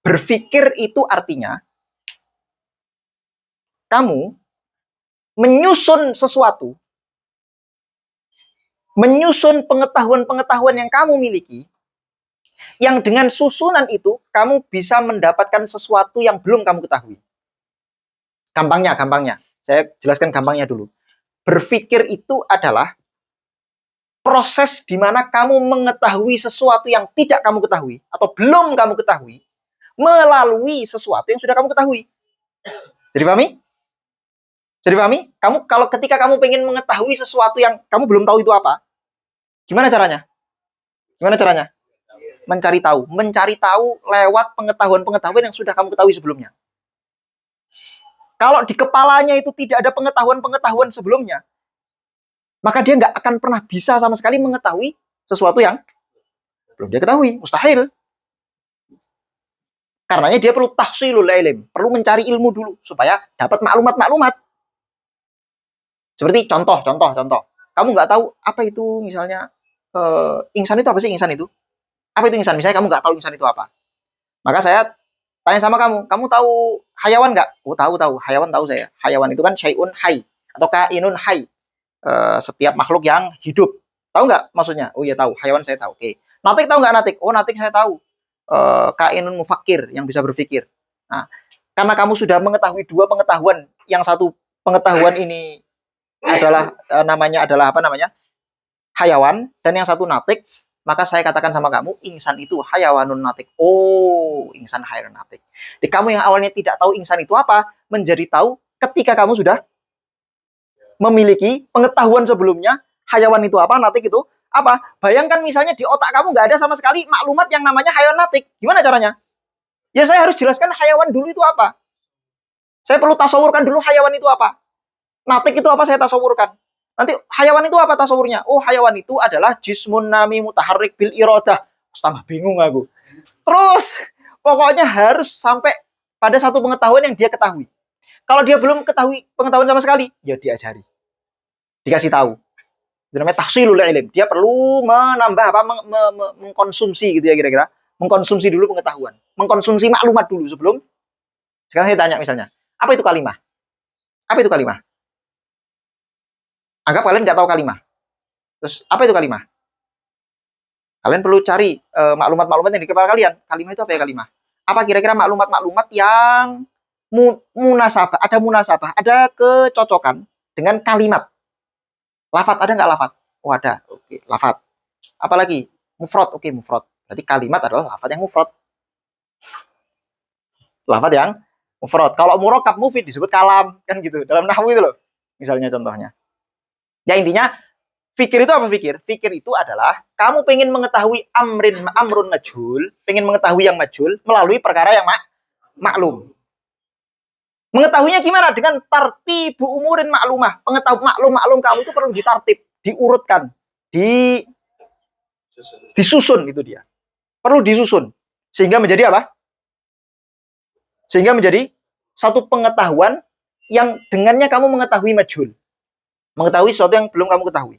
Berpikir itu artinya kamu menyusun sesuatu, menyusun pengetahuan-pengetahuan yang kamu miliki, yang dengan susunan itu kamu bisa mendapatkan sesuatu yang belum kamu ketahui. Gampangnya. Saya jelaskan gampangnya dulu. Berpikir itu adalah proses di mana kamu mengetahui sesuatu yang tidak kamu ketahui atau belum kamu ketahui melalui sesuatu yang sudah kamu ketahui. Jadi pahami? Kamu kalau ketika kamu pengen mengetahui sesuatu yang kamu belum tahu itu apa, gimana caranya? Mencari tahu lewat pengetahuan-pengetahuan yang sudah kamu ketahui sebelumnya. Kalau di kepalanya itu tidak ada pengetahuan-pengetahuan sebelumnya, maka dia nggak akan pernah bisa sama sekali mengetahui sesuatu yang belum dia ketahui. Mustahil. Karenanya dia perlu tahsilul ilm, perlu mencari ilmu dulu supaya dapat maklumat-maklumat. Seperti contoh. Kamu nggak tahu apa itu misalnya insan itu apa sih insan itu? Apa itu insan? Misalnya kamu nggak tahu insan itu apa. Maka saya tanya sama kamu tahu hayawan nggak? Oh tahu, hayawan tahu saya. Hayawan itu kan syai'un hai atau kainun hai. Setiap makhluk yang hidup. Tahu nggak maksudnya? Oh iya tahu, hayawan saya tahu. Oke. Natik tahu nggak natik? Oh natik saya tahu. Kainun mufakir yang bisa berpikir. Nah, karena kamu sudah mengetahui dua pengetahuan, yang satu pengetahuan ini adalah namanya apa namanya? Hayawan, dan yang satu natik, maka saya katakan sama kamu, insan itu hayawanun natik. Oh, insan hayawanun natik. Jadi kamu yang awalnya tidak tahu insan itu apa, menjadi tahu ketika kamu sudah memiliki pengetahuan sebelumnya, hayawan itu apa, natik itu apa. Bayangkan misalnya di otak kamu nggak ada sama sekali maklumat yang namanya hayawan natik. Gimana caranya? Ya saya harus jelaskan hayawan dulu itu apa. Saya perlu tasawurkan dulu hayawan itu apa. Natik itu apa saya tasawurkan. Nanti hayawan itu apa tasawurnya? Oh, hayawan itu adalah jismun nami mutaharrik bil iradah. Tambah bingung aku. Terus pokoknya harus sampai pada satu pengetahuan yang dia ketahui. Kalau dia belum ketahui pengetahuan sama sekali, ya diajari. Dikasih tahu. Itu namanya tahsilul ilm. Dia perlu menambah apa mengkonsumsi gitu ya kira-kira. Mengkonsumsi dulu pengetahuan. Mengkonsumsi maklumat dulu sebelum. Sekarang saya tanya misalnya, apa itu kalimah? Apa itu kalimah? Anggap kalian nggak tahu kalimah. Terus apa itu kalimah? Kalian perlu cari maklumat-maklumat yang di kepala kalian. Kalimah itu apa ya kalimah? Apa kira-kira maklumat-maklumat yang munasabah, ada kecocokan dengan kalimat. Lafat ada nggak lafat? Oh ada, oke, lafat. Apalagi mufrad, oke mufrad. Berarti kalimat adalah lafat yang mufrad. Lafat yang mufrad. Kalau murakkab mufid disebut kalam, kan gitu. Dalam nahwu itu loh. Misalnya contohnya. Ya intinya fikir itu apa fikir? Fikir itu adalah kamu pengen mengetahui amrun majhul, pengen mengetahui yang majhul melalui perkara yang maklum. Mengetahuinya gimana? Dengan tartibu umurin maklumah. Maklum kamu itu perlu ditartib, diurutkan, disusun itu dia. Perlu disusun. Sehingga menjadi apa? Sehingga menjadi satu pengetahuan yang dengannya kamu mengetahui majhul. Mengetahui sesuatu yang belum kamu ketahui.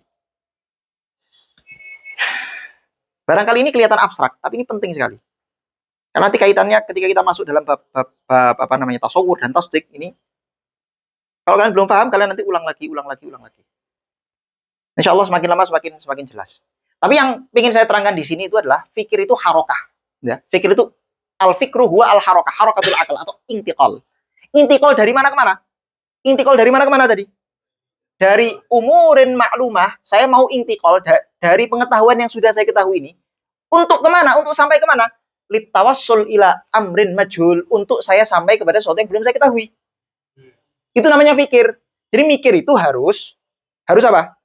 Barangkali ini kelihatan abstrak, tapi ini penting sekali. Karena nanti kaitannya ketika kita masuk dalam bab apa namanya tasawur dan tasdik ini, kalau kalian belum paham, kalian nanti ulang lagi. Insya Allah semakin lama semakin jelas. Tapi yang ingin saya terangkan di sini itu adalah fikir itu harokah. Ya, fikir itu al-fikru huwa al-harokah, harokatul akal atau intikal. Intikal dari mana ke mana? Intikal dari mana ke mana tadi? Dari umurin maklumah, saya mau intikal dari pengetahuan yang sudah saya ketahui ini. Untuk kemana? Untuk sampai kemana? Litawassul ila amrin majhul. Untuk saya sampai kepada sesuatu yang belum saya ketahui. Itu namanya fikir. Jadi mikir itu harus apa?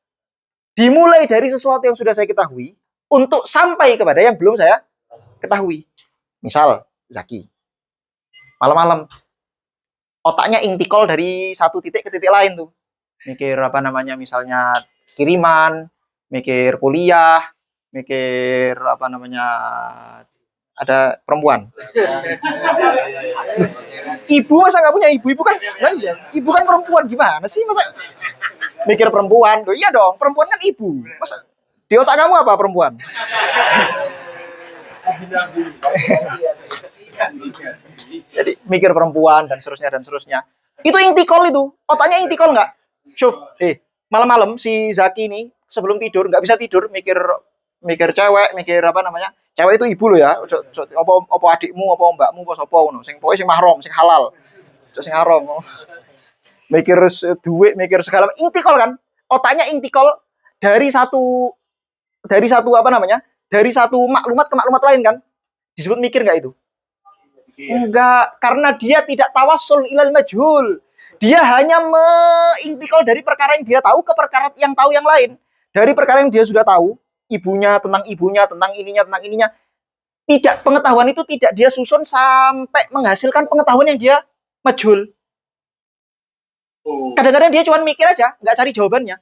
Dimulai dari sesuatu yang sudah saya ketahui untuk sampai kepada yang belum saya ketahui. Misal, Zaki. Malam-malam otaknya intikal dari satu titik ke titik lain tuh. Mikir apa namanya misalnya kiriman, mikir kuliah, mikir apa namanya ada perempuan. Ibu masa nggak punya ibu? Ibu kan perempuan, gimana sih masa mikir perempuan? Loh, iya dong, perempuan kan ibu. Masa di otak kamu apa perempuan? Jadi mikir perempuan dan seterusnya. Itu intikal itu. Otaknya intikal nggak? Syuf, malam-malam si Zaki ini sebelum tidur nggak bisa tidur mikir cewek, mikir apa namanya? Cewek itu ibu lo ya. Apa adikmu, apa mbakmu, apa sapa ngono. Sing pokoke sing mahram, sing halal. Sing haram. Mikir duit, mikir segala intikal kan? Otaknya intikal dari satu apa namanya? Dari satu maklumat ke maklumat lain kan? Disebut mikir nggak itu? Enggak, karena dia tidak tawassul ilal majhul. Dia hanya mengintikal dari perkara yang dia tahu ke perkara yang tahu yang lain. Dari perkara yang dia sudah tahu, ibunya, tentang ininya. Tidak, pengetahuan itu tidak dia susun sampai menghasilkan pengetahuan yang dia majhul. Kadang-kadang dia cuma mikir aja, nggak cari jawabannya.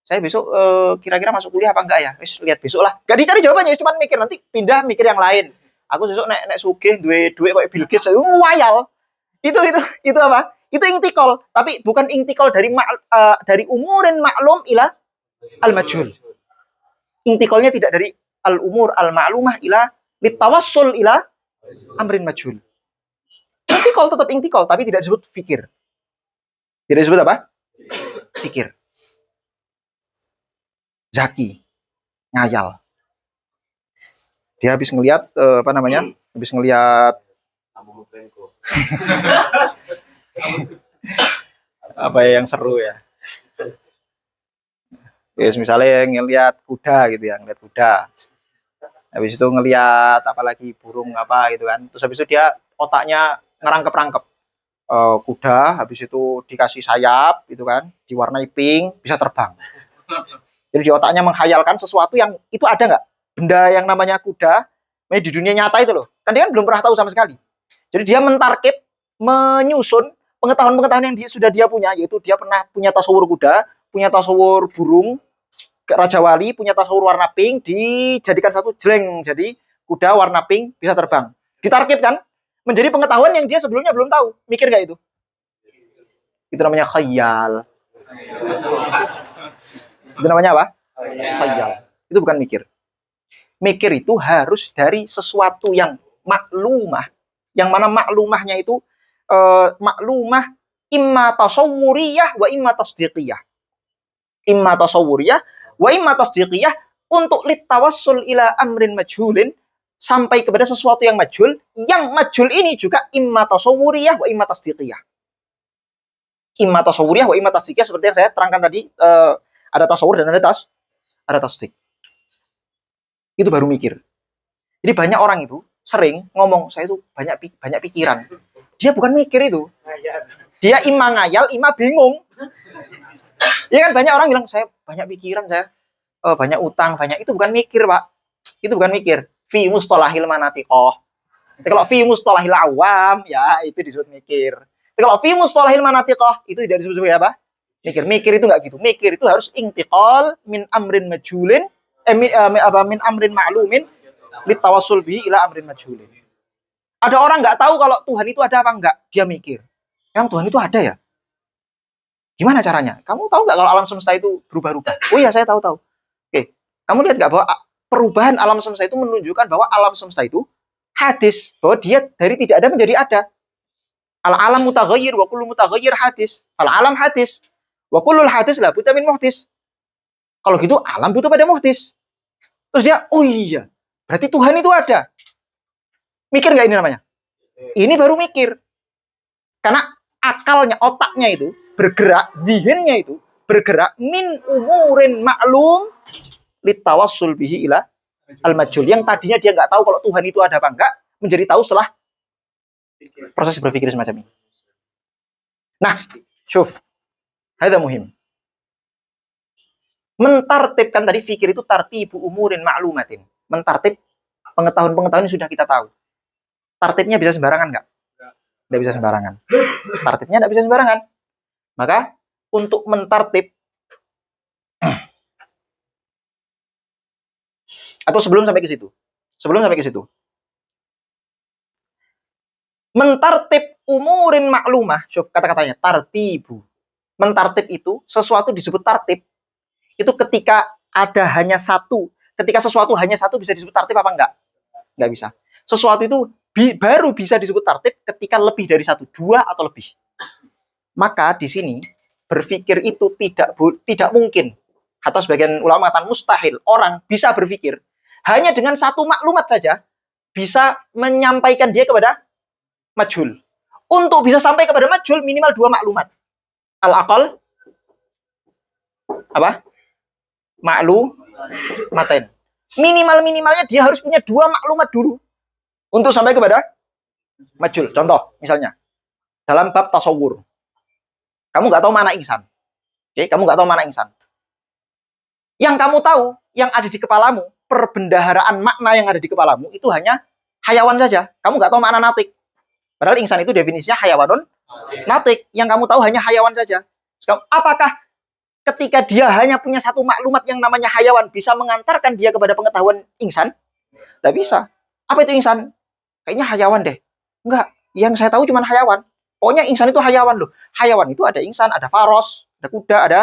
Saya besok kira-kira masuk kuliah apa enggak ya? Lihat besok lah. Nggak dicari jawabannya, cuma mikir, nanti pindah mikir yang lain. Aku besok nek sugih duwe kayak Bill Gates, ngwayal. Itu apa? Itu intikal, tapi bukan intikal dari umurin maklum ila al-majhul. Intikalnya tidak dari al-umur al-ma'lumah ila litawassul ila amrin majhul. Intikal tetap intikal, tapi tidak disebut fikir. Tidak disebut apa? Fikir. Zaki, ngayal. Dia habis ngelihat habis ngelihat apa yang seru ya? Yes, misalnya ngelihat kuda gitu ya, ngelihat kuda. Habis itu ngelihat apalagi burung apa gitu kan. Terus habis itu dia otaknya ngerangkep kuda, habis itu dikasih sayap gitu kan, diwarnai pink, bisa terbang. Jadi di otaknya menghayalkan sesuatu yang itu ada nggak? Benda yang namanya kuda di dunia nyata itu loh. Kan dia kan belum pernah tahu sama sekali. Jadi dia mentarkib, menyusun pengetahuan yang sudah dia punya, yaitu dia pernah punya tasawur kuda, punya tasawur burung, Raja Wali punya tasawur warna pink, dijadikan satu jleng, jadi kuda warna pink bisa terbang. Ditarkib kan? Menjadi pengetahuan yang dia sebelumnya belum tahu. Mikir nggak itu? Itu namanya khayal. Itu namanya apa? Khayal. Itu bukan mikir. Mikir itu harus dari sesuatu yang maklumah. Yang mana maklumahnya itu maklumah imma tasawwuriyah wa imma tasdiqiyah. Imma tasawwuriyah wa imma tasdiqiyah untuk litawassul ila amrin majhulin, sampai kepada sesuatu yang majhul ini juga imma tasawwuriyah wa imma tasdiqiyah. Imma tasawwuriyah wa imma tasdiqiyah seperti yang saya terangkan tadi, ada tasawur dan ada tasdik. Itu baru mikir. Jadi banyak orang itu sering ngomong, saya itu banyak pikiran. Dia bukan mikir itu. Dia imma ngayal, imma bingung. Ya kan, banyak orang bilang saya banyak pikiran, saya banyak utang, banyak. Itu bukan mikir, Pak. Itu bukan mikir. Fi mustalahil manatiqah. Kalau fi mustalahil awam, ya itu disebut mikir. Kalau fi mustalahil manatiqah, itu tidak disebut sebagai apa? Mikir. Mikir itu enggak gitu. Mikir itu harus intiqal min amrin majhulin, min amrin ma'lumin litawassul bihi ila amrin majhulin. Ada orang nggak tahu kalau Tuhan itu ada apa enggak, dia mikir. Yang Tuhan itu ada ya? Gimana caranya? Kamu tahu nggak kalau alam semesta itu berubah-ubah? Oh iya, saya tahu. Oke, kamu lihat nggak bahwa perubahan alam semesta itu menunjukkan bahwa alam semesta itu hadis, bahwa dia dari tidak ada menjadi ada. Al-alam mutaghayyir wa kullu mutaghayyir hadis. Al-alam hadis wa kullul hadis la budda min muhdis. Kalau gitu alam butuh pada muhdis. Terus dia, oh iya, berarti Tuhan itu ada. Mikir nggak ini namanya? Ini baru mikir. Karena akalnya, otaknya itu bergerak, zihinnya itu bergerak min umurin maklum litawassul bihi ila al-majhul. Yang tadinya dia nggak tahu kalau Tuhan itu ada apa enggak, menjadi tahu setelah proses berpikir semacam ini. Nah, syuf, hadza muhim. Mentartibkan tadi fikir itu tartibu umurin ma'lumatin. Mentartib pengetahuan-pengetahuan yang sudah kita tahu. Tartibnya bisa sembarangan nggak? Nggak bisa sembarangan. Tartibnya nggak bisa sembarangan. Maka untuk mentartib atau sebelum sampai ke situ. Mentartib umurin maklumah, syuf, kata-katanya tartibu. Mentartib itu sesuatu disebut tartib itu ketika ada hanya satu. Ketika sesuatu hanya satu bisa disebut tartib apa enggak? Enggak bisa. Sesuatu itu baru bisa disebut tartib ketika lebih dari satu, dua atau lebih. Maka di sini berpikir itu tidak mungkin. Atau sebagian ulama mengatakan mustahil. Orang bisa berpikir hanya dengan satu maklumat saja bisa menyampaikan dia kepada majhul. Untuk bisa sampai kepada majhul minimal dua maklumat. Al-aqal apa? Maklumatain. Minimalnya dia harus punya dua maklumat dulu untuk sampai kepada majhul. Contoh misalnya dalam bab tasawur. Kamu nggak tahu mana insan. Oke, kamu nggak tahu mana insan. Yang kamu tahu, yang ada di kepalamu, perbendaharaan makna yang ada di kepalamu itu hanya hayawan saja. Kamu nggak tahu makna natik. Padahal insan itu definisinya hayawanun natik. Yang kamu tahu hanya hayawan saja. Apakah ketika dia hanya punya satu maklumat yang namanya hayawan bisa mengantarkan dia kepada pengetahuan insan? Tidak bisa. Apa itu insan? Kayaknya hayawan deh. Enggak. Yang saya tahu cuma hayawan. Pokoknya insan itu hayawan loh. Hayawan itu ada insan, ada faros, ada kuda, ada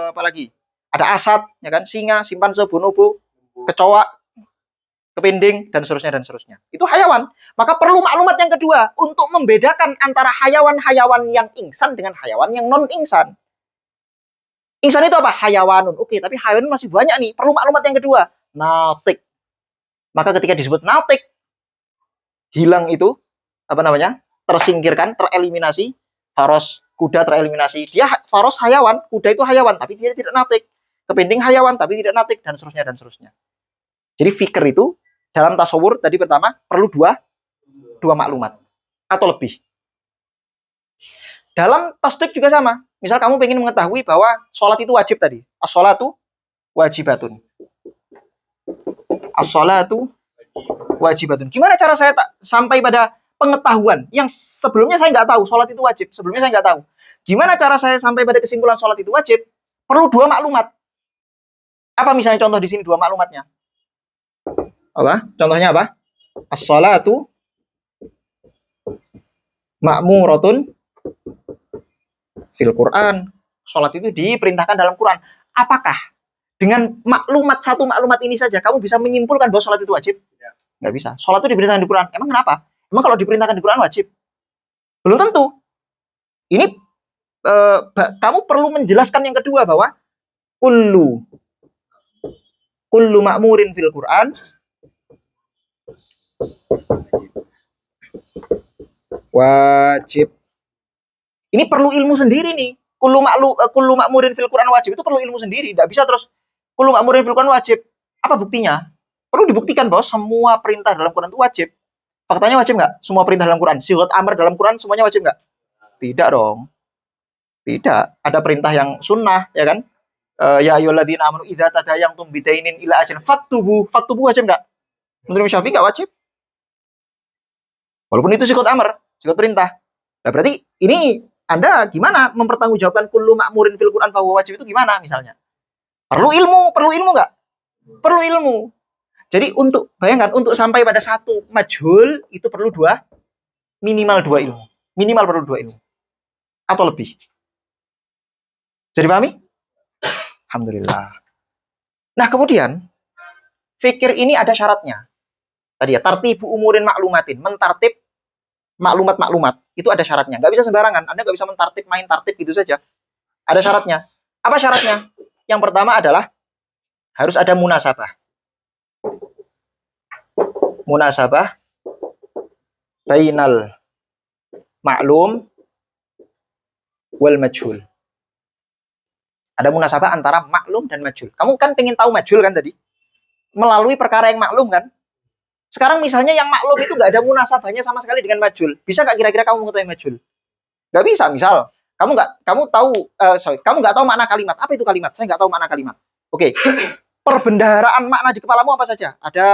apa lagi? Ada asad, ya kan? Singa, simpanse, bonobo, kecoa, kepinding, dan seterusnya. Itu hayawan. Maka perlu maklumat yang kedua untuk membedakan antara hayawan-hayawan yang insan dengan hayawan yang non-insan. Insan itu apa? Hayawanun. Oke, tapi hayawanun masih banyak nih. Perlu maklumat yang kedua. Natik. Maka ketika disebut natik, hilang itu, tersingkirkan, tereliminasi. Faros, kuda tereliminasi. Dia faros hayawan, kuda itu hayawan, tapi dia tidak natik. Kepinding hayawan, tapi tidak natik, dan seterusnya. Jadi fikir itu, dalam tasawur, tadi pertama, perlu dua maklumat. Atau lebih. Dalam tasdik juga sama. Misal kamu ingin mengetahui bahwa sholat itu wajib tadi. As-sholatu wajibatun. As-sholatu wajibatun. Gimana cara saya sampai pada pengetahuan yang sebelumnya saya nggak tahu sholat itu wajib. Sebelumnya saya nggak tahu. Gimana cara saya sampai pada kesimpulan sholat itu wajib? perlu dua maklumat. Apa misalnya contoh di sini dua maklumatnya? Contohnya apa? As-salatu ma'muratun fil Quran. Salat itu diperintahkan dalam Quran. Apakah dengan satu maklumat ini saja kamu bisa menyimpulkan bahwa salat itu wajib? Nggak bisa. Salat itu diperintahkan di Quran. Emang kenapa? Emang kalau diperintahkan di Quran wajib? Belum tentu. Ini kamu perlu menjelaskan yang kedua bahwa kullu ma'murin fil Quran wajib. Ini perlu ilmu sendiri nih. Kullu ma'murin fil Quran wajib itu perlu ilmu sendiri. Tidak bisa terus kullu ma'murin fil Quran wajib. Apa buktinya? Perlu dibuktikan bahwa semua perintah dalam Quran itu wajib. Faktanya wajib nggak? Semua perintah dalam Quran. Sighat amr dalam Quran semuanya wajib nggak? Tidak dong. Tidak. Ada perintah yang sunnah, ya kan? Ya ayyuhalladzina amanu idza tadayantum bidainin ila ajalin faktubu. Faktubu wajib nggak? Menurut Syafi'i nggak wajib. Walaupun itu sighat amr, sighat perintah. Nah, berarti ini Anda gimana mempertanggungjawabkan kullu ma'murin fil Quran fahuwa wajib itu gimana misalnya? Perlu ilmu nggak? Perlu ilmu. Jadi bayangkan untuk sampai pada satu majhul itu perlu minimal dua ilmu. Minimal perlu dua ilmu. Atau lebih. Jadi pahami? Alhamdulillah. Nah, kemudian fikir ini ada syaratnya. Tadi ya, tartibu umurin maklumatin, mentartib maklumat-maklumat itu ada syaratnya. Nggak bisa sembarangan. Anda nggak bisa mentartib, main tartib gitu saja. Ada syaratnya. Apa syaratnya? Yang pertama adalah harus ada munasabah. Munasabah bainal maklum wal majhul. Ada munasabah antara maklum dan majhul. Kamu kan pengen tahu majhul kan tadi? Melalui perkara yang maklum kan? Sekarang misalnya yang maklum itu nggak ada munasabahnya sama sekali dengan majhul. Bisa nggak kira-kira kamu mengetahui majhul? Nggak bisa. Misal kamu nggak tahu makna kalimat. Apa itu kalimat? Saya nggak tahu makna kalimat. Oke. Perbendaharaan makna di kepalamu apa saja? Ada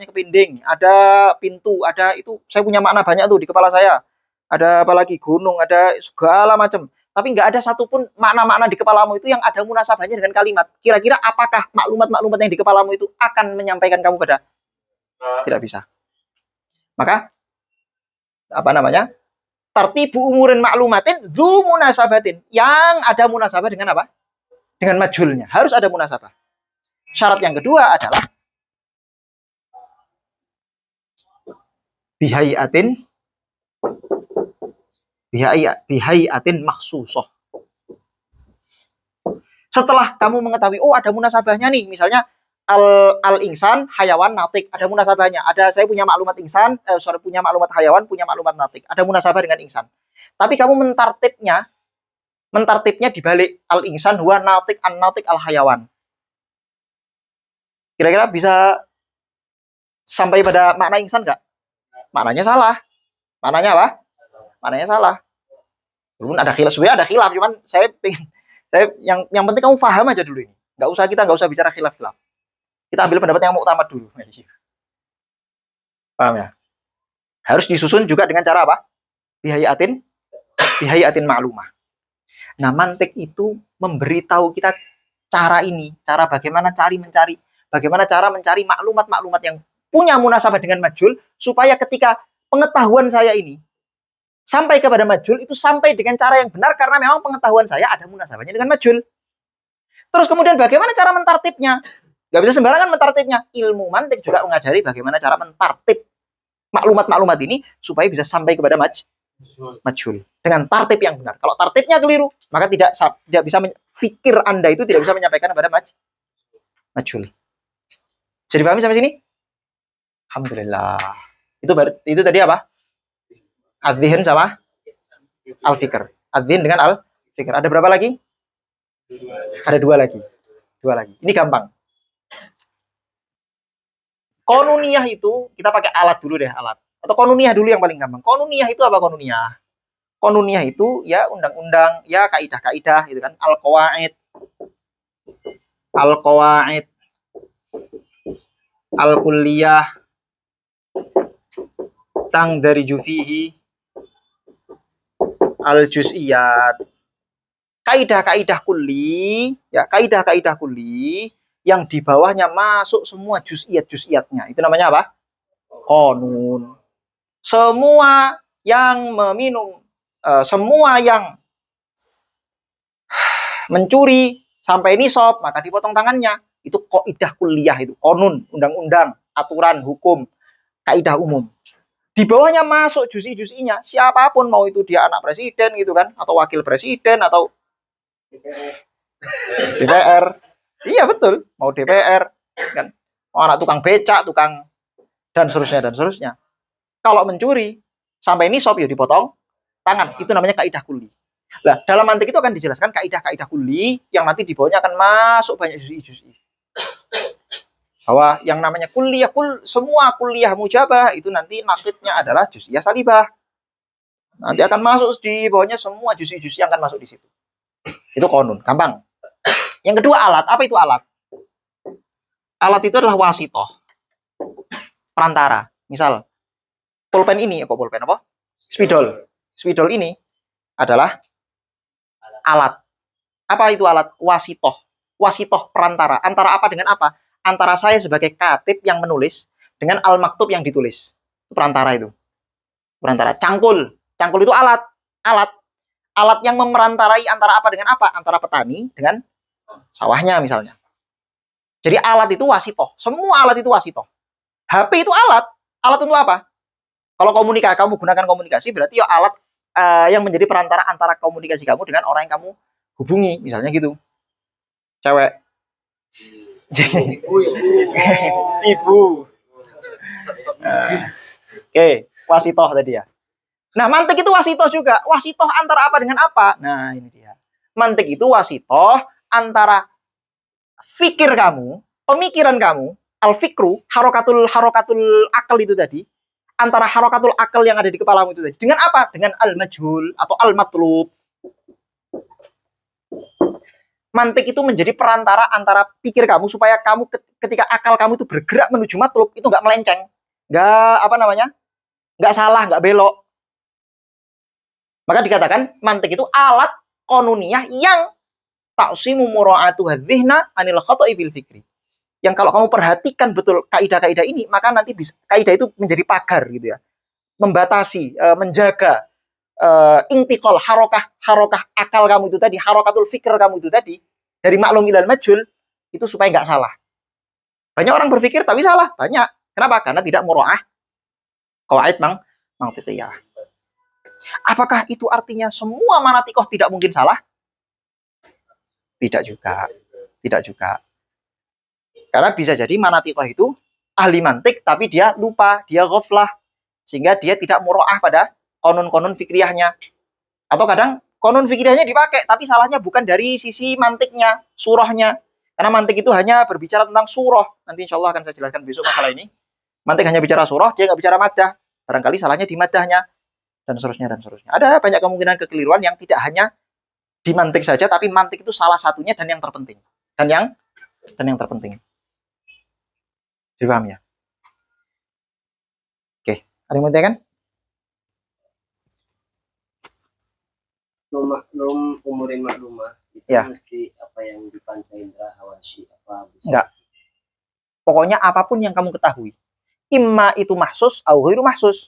kepinding, ada pintu, ada itu. Saya punya makna banyak tuh di kepala saya. Ada apalagi gunung, ada segala macam. Tapi nggak ada satupun makna-makna di kepalamu itu yang ada munasabahnya dengan kalimat. Kira-kira apakah maklumat-maklumat yang di kepalamu itu akan menyampaikan kamu pada? Tidak bisa. Maka tartibu umurin maklumatin dzu munasabatin. Yang ada munasabah dengan apa? Dengan majhulnya. Harus ada munasabah. Syarat yang kedua adalah bihayatin makhsusoh. Setelah kamu mengetahui, ada munasabahnya nih, misalnya al-insan, hayawan, natik, ada munasabahnya. Saya punya maklumat insan, punya maklumat hayawan, punya maklumat natik. Ada munasabah dengan insan. Tapi kamu mentartibnya di balik al-insan huwa natik an-natik al-hayawan. Kira-kira bisa sampai pada makna insan nggak? Maknanya salah. Maknanya apa? Maknanya salah. Walaupun ada khilaf, sebenarnya ada khilaf, cuman yang penting kamu paham aja dulu ini. Kita nggak usah bicara khilaf-khilaf. Kita ambil pendapat yang muktamad dulu. Paham ya? Harus disusun juga dengan cara apa? Bihayatin maklumah. Nah, mantik itu memberitahu kita cara bagaimana cara mencari maklumat-maklumat yang punya munasabah dengan majhul, supaya ketika pengetahuan saya ini sampai kepada majhul itu sampai dengan cara yang benar karena memang pengetahuan saya ada munasabahnya dengan majhul. Terus kemudian bagaimana cara mentartibnya? Gak bisa sembarangan mentartibnya. Ilmu mantik juga mengajari bagaimana cara mentartib maklumat-maklumat ini supaya bisa sampai kepada majhul dengan tartib yang benar. Kalau tartibnya keliru, maka tidak bisa fikir Anda itu tidak bisa menyampaikan kepada majhul. Jadi pahami sampai sini? Alhamdulillah. Itu tadi apa? Adzihn sama al-fikr. Adzihn dengan al-fikr. Ada berapa lagi? Ada dua lagi. Ini gampang. Konuniyah itu kita pakai alat dulu deh, alat. Atau konuniyah dulu yang paling gampang. Konuniyah itu apa konuniyah? Konuniyah itu ya undang-undang, ya kaidah-kaidah gitu kan. Al-qawaid. Al-kulliyah. Tang dari jufihi. Al-juz'iyat. kaidah-kaidah kulli, ya kaidah-kaidah kulli yang di bawahnya masuk semua juz'iyat-juz'iyatnya. Itu namanya apa? Qanun. Semua yang meminum, semua yang mencuri sampai nisab maka dipotong tangannya. Itu kaidah kuliah, itu qanun, undang-undang, aturan, hukum, kaidah umum. Di bawahnya masuk juz'i-juz'inya, siapapun, mau itu dia anak presiden gitu kan, atau wakil presiden, atau DPR. Iya betul, mau DPR kan, mau anak tukang becak, tukang, dan seterusnya dan seterusnya. Kalau mencuri sampai nisab ya dipotong tangan. Itu namanya kaidah kulli. Nah, dalam mantik itu akan dijelaskan kaidah-kaidah kulli yang nanti di bawahnya akan masuk banyak juz'i-juz'i. Bahwa yang namanya kuliah, semua kuliah mujabah itu nanti nakidnya adalah juz'iyah salibah. Nanti akan masuk di bawahnya semua juz'i-juz'i yang akan masuk di situ. Itu qanun, gampang. Yang kedua alat. Apa itu alat? Alat itu adalah wasitoh, perantara. Misal pulpen ini, kok pulpen apa? Spidol. Spidol ini adalah alat. Apa itu alat? Wasitoh. Wasitoh perantara. Antara apa dengan apa? Antara saya sebagai katib yang menulis dengan al-maktub yang ditulis. Itu perantara itu. Perantara. Cangkul. Cangkul itu alat. Alat. Alat yang memerantarai antara apa dengan apa? Antara petani dengan sawahnya misalnya. Jadi alat itu wasitoh. Semua alat itu wasitoh. HP itu alat. Alat untuk apa? Kalau komunikasi, kamu gunakan komunikasi, berarti ya alat yang menjadi perantara antara komunikasi kamu dengan orang yang kamu hubungi. Misalnya gitu. Cewek. Ibu. Oke, wasitoh tadi ya. Nah, mantik itu wasitoh juga. Wasitoh antara apa dengan apa? Nah, ini dia. Mantik itu wasitoh antara fikir kamu, pemikiran kamu, al-fikru, harokatul akal itu tadi, antara harokatul akal yang ada di kepalamu itu tadi. Dengan apa? Dengan al-majhul atau al-matlub. Mantik itu menjadi perantara antara pikir kamu supaya kamu ketika akal kamu itu bergerak menuju matlub itu nggak melenceng, nggak salah, nggak belok. Maka dikatakan mantik itu alat qanuniyah yang ta'simu mura'atu hadzihna anil khata'i fil fikri. Yang kalau kamu perhatikan betul kaidah-kaidah ini, maka nanti kaidah itu menjadi pagar gitu ya, membatasi, menjaga intikal harokah akal kamu itu tadi, harokatul fikr kamu itu tadi, dari maklum ilal majhul, itu supaya nggak salah. Banyak orang berpikir tapi salah, banyak. Kenapa? Karena tidak mura'ah qawaid mantiqiyah. Apakah itu artinya semua manatikoh tidak mungkin salah? Tidak juga. Tidak juga. Karena bisa jadi manatikoh itu ahli mantik, tapi dia lupa, dia ghaflah. Sehingga dia tidak mura'ah pada konon-konon fikriyahnya. Atau kadang konon fikriyahnya dipakai, tapi salahnya bukan dari sisi mantiknya, surahnya. Karena mantik itu hanya berbicara tentang surah. Nanti insya Allah akan saya jelaskan besok masalah ini. Mantik hanya bicara surah, dia nggak bicara maddah. Barangkali salahnya di maddahnya. Dan seterusnya, dan seterusnya. Ada banyak kemungkinan kekeliruan yang tidak hanya di mantik saja, tapi mantik itu salah satunya dan yang terpenting. Dan yang terpenting. Jadi paham ya? Oke, ada yang mau ditanyakan? Maklum umurin maklumah itu Ya. mesti apa yang dipanca indra hawasi apa bisa? Enggak. Pokoknya apapun yang kamu ketahui. Imma itu mahsus atau ghairu mahsus.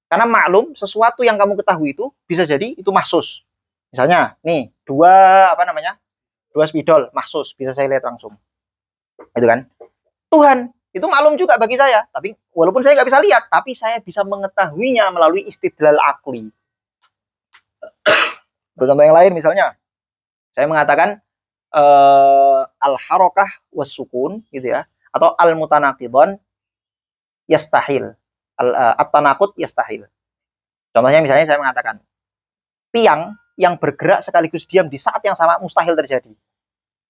Karena maklum, sesuatu yang kamu ketahui itu bisa jadi itu mahsus. Misalnya, nih, dua spidol mahsus, bisa saya lihat langsung. Itu kan? Tuhan, itu maklum juga bagi saya. Tapi walaupun saya nggak bisa lihat, tapi saya bisa mengetahuinya melalui istidlal akli. Contoh yang lain misalnya, saya mengatakan al-harokah was-sukun, gitu ya, atau al-mutanaqidon yastahil. At-tanaqud yastahil. Contohnya misalnya saya mengatakan tiang yang bergerak sekaligus diam di saat yang sama mustahil terjadi.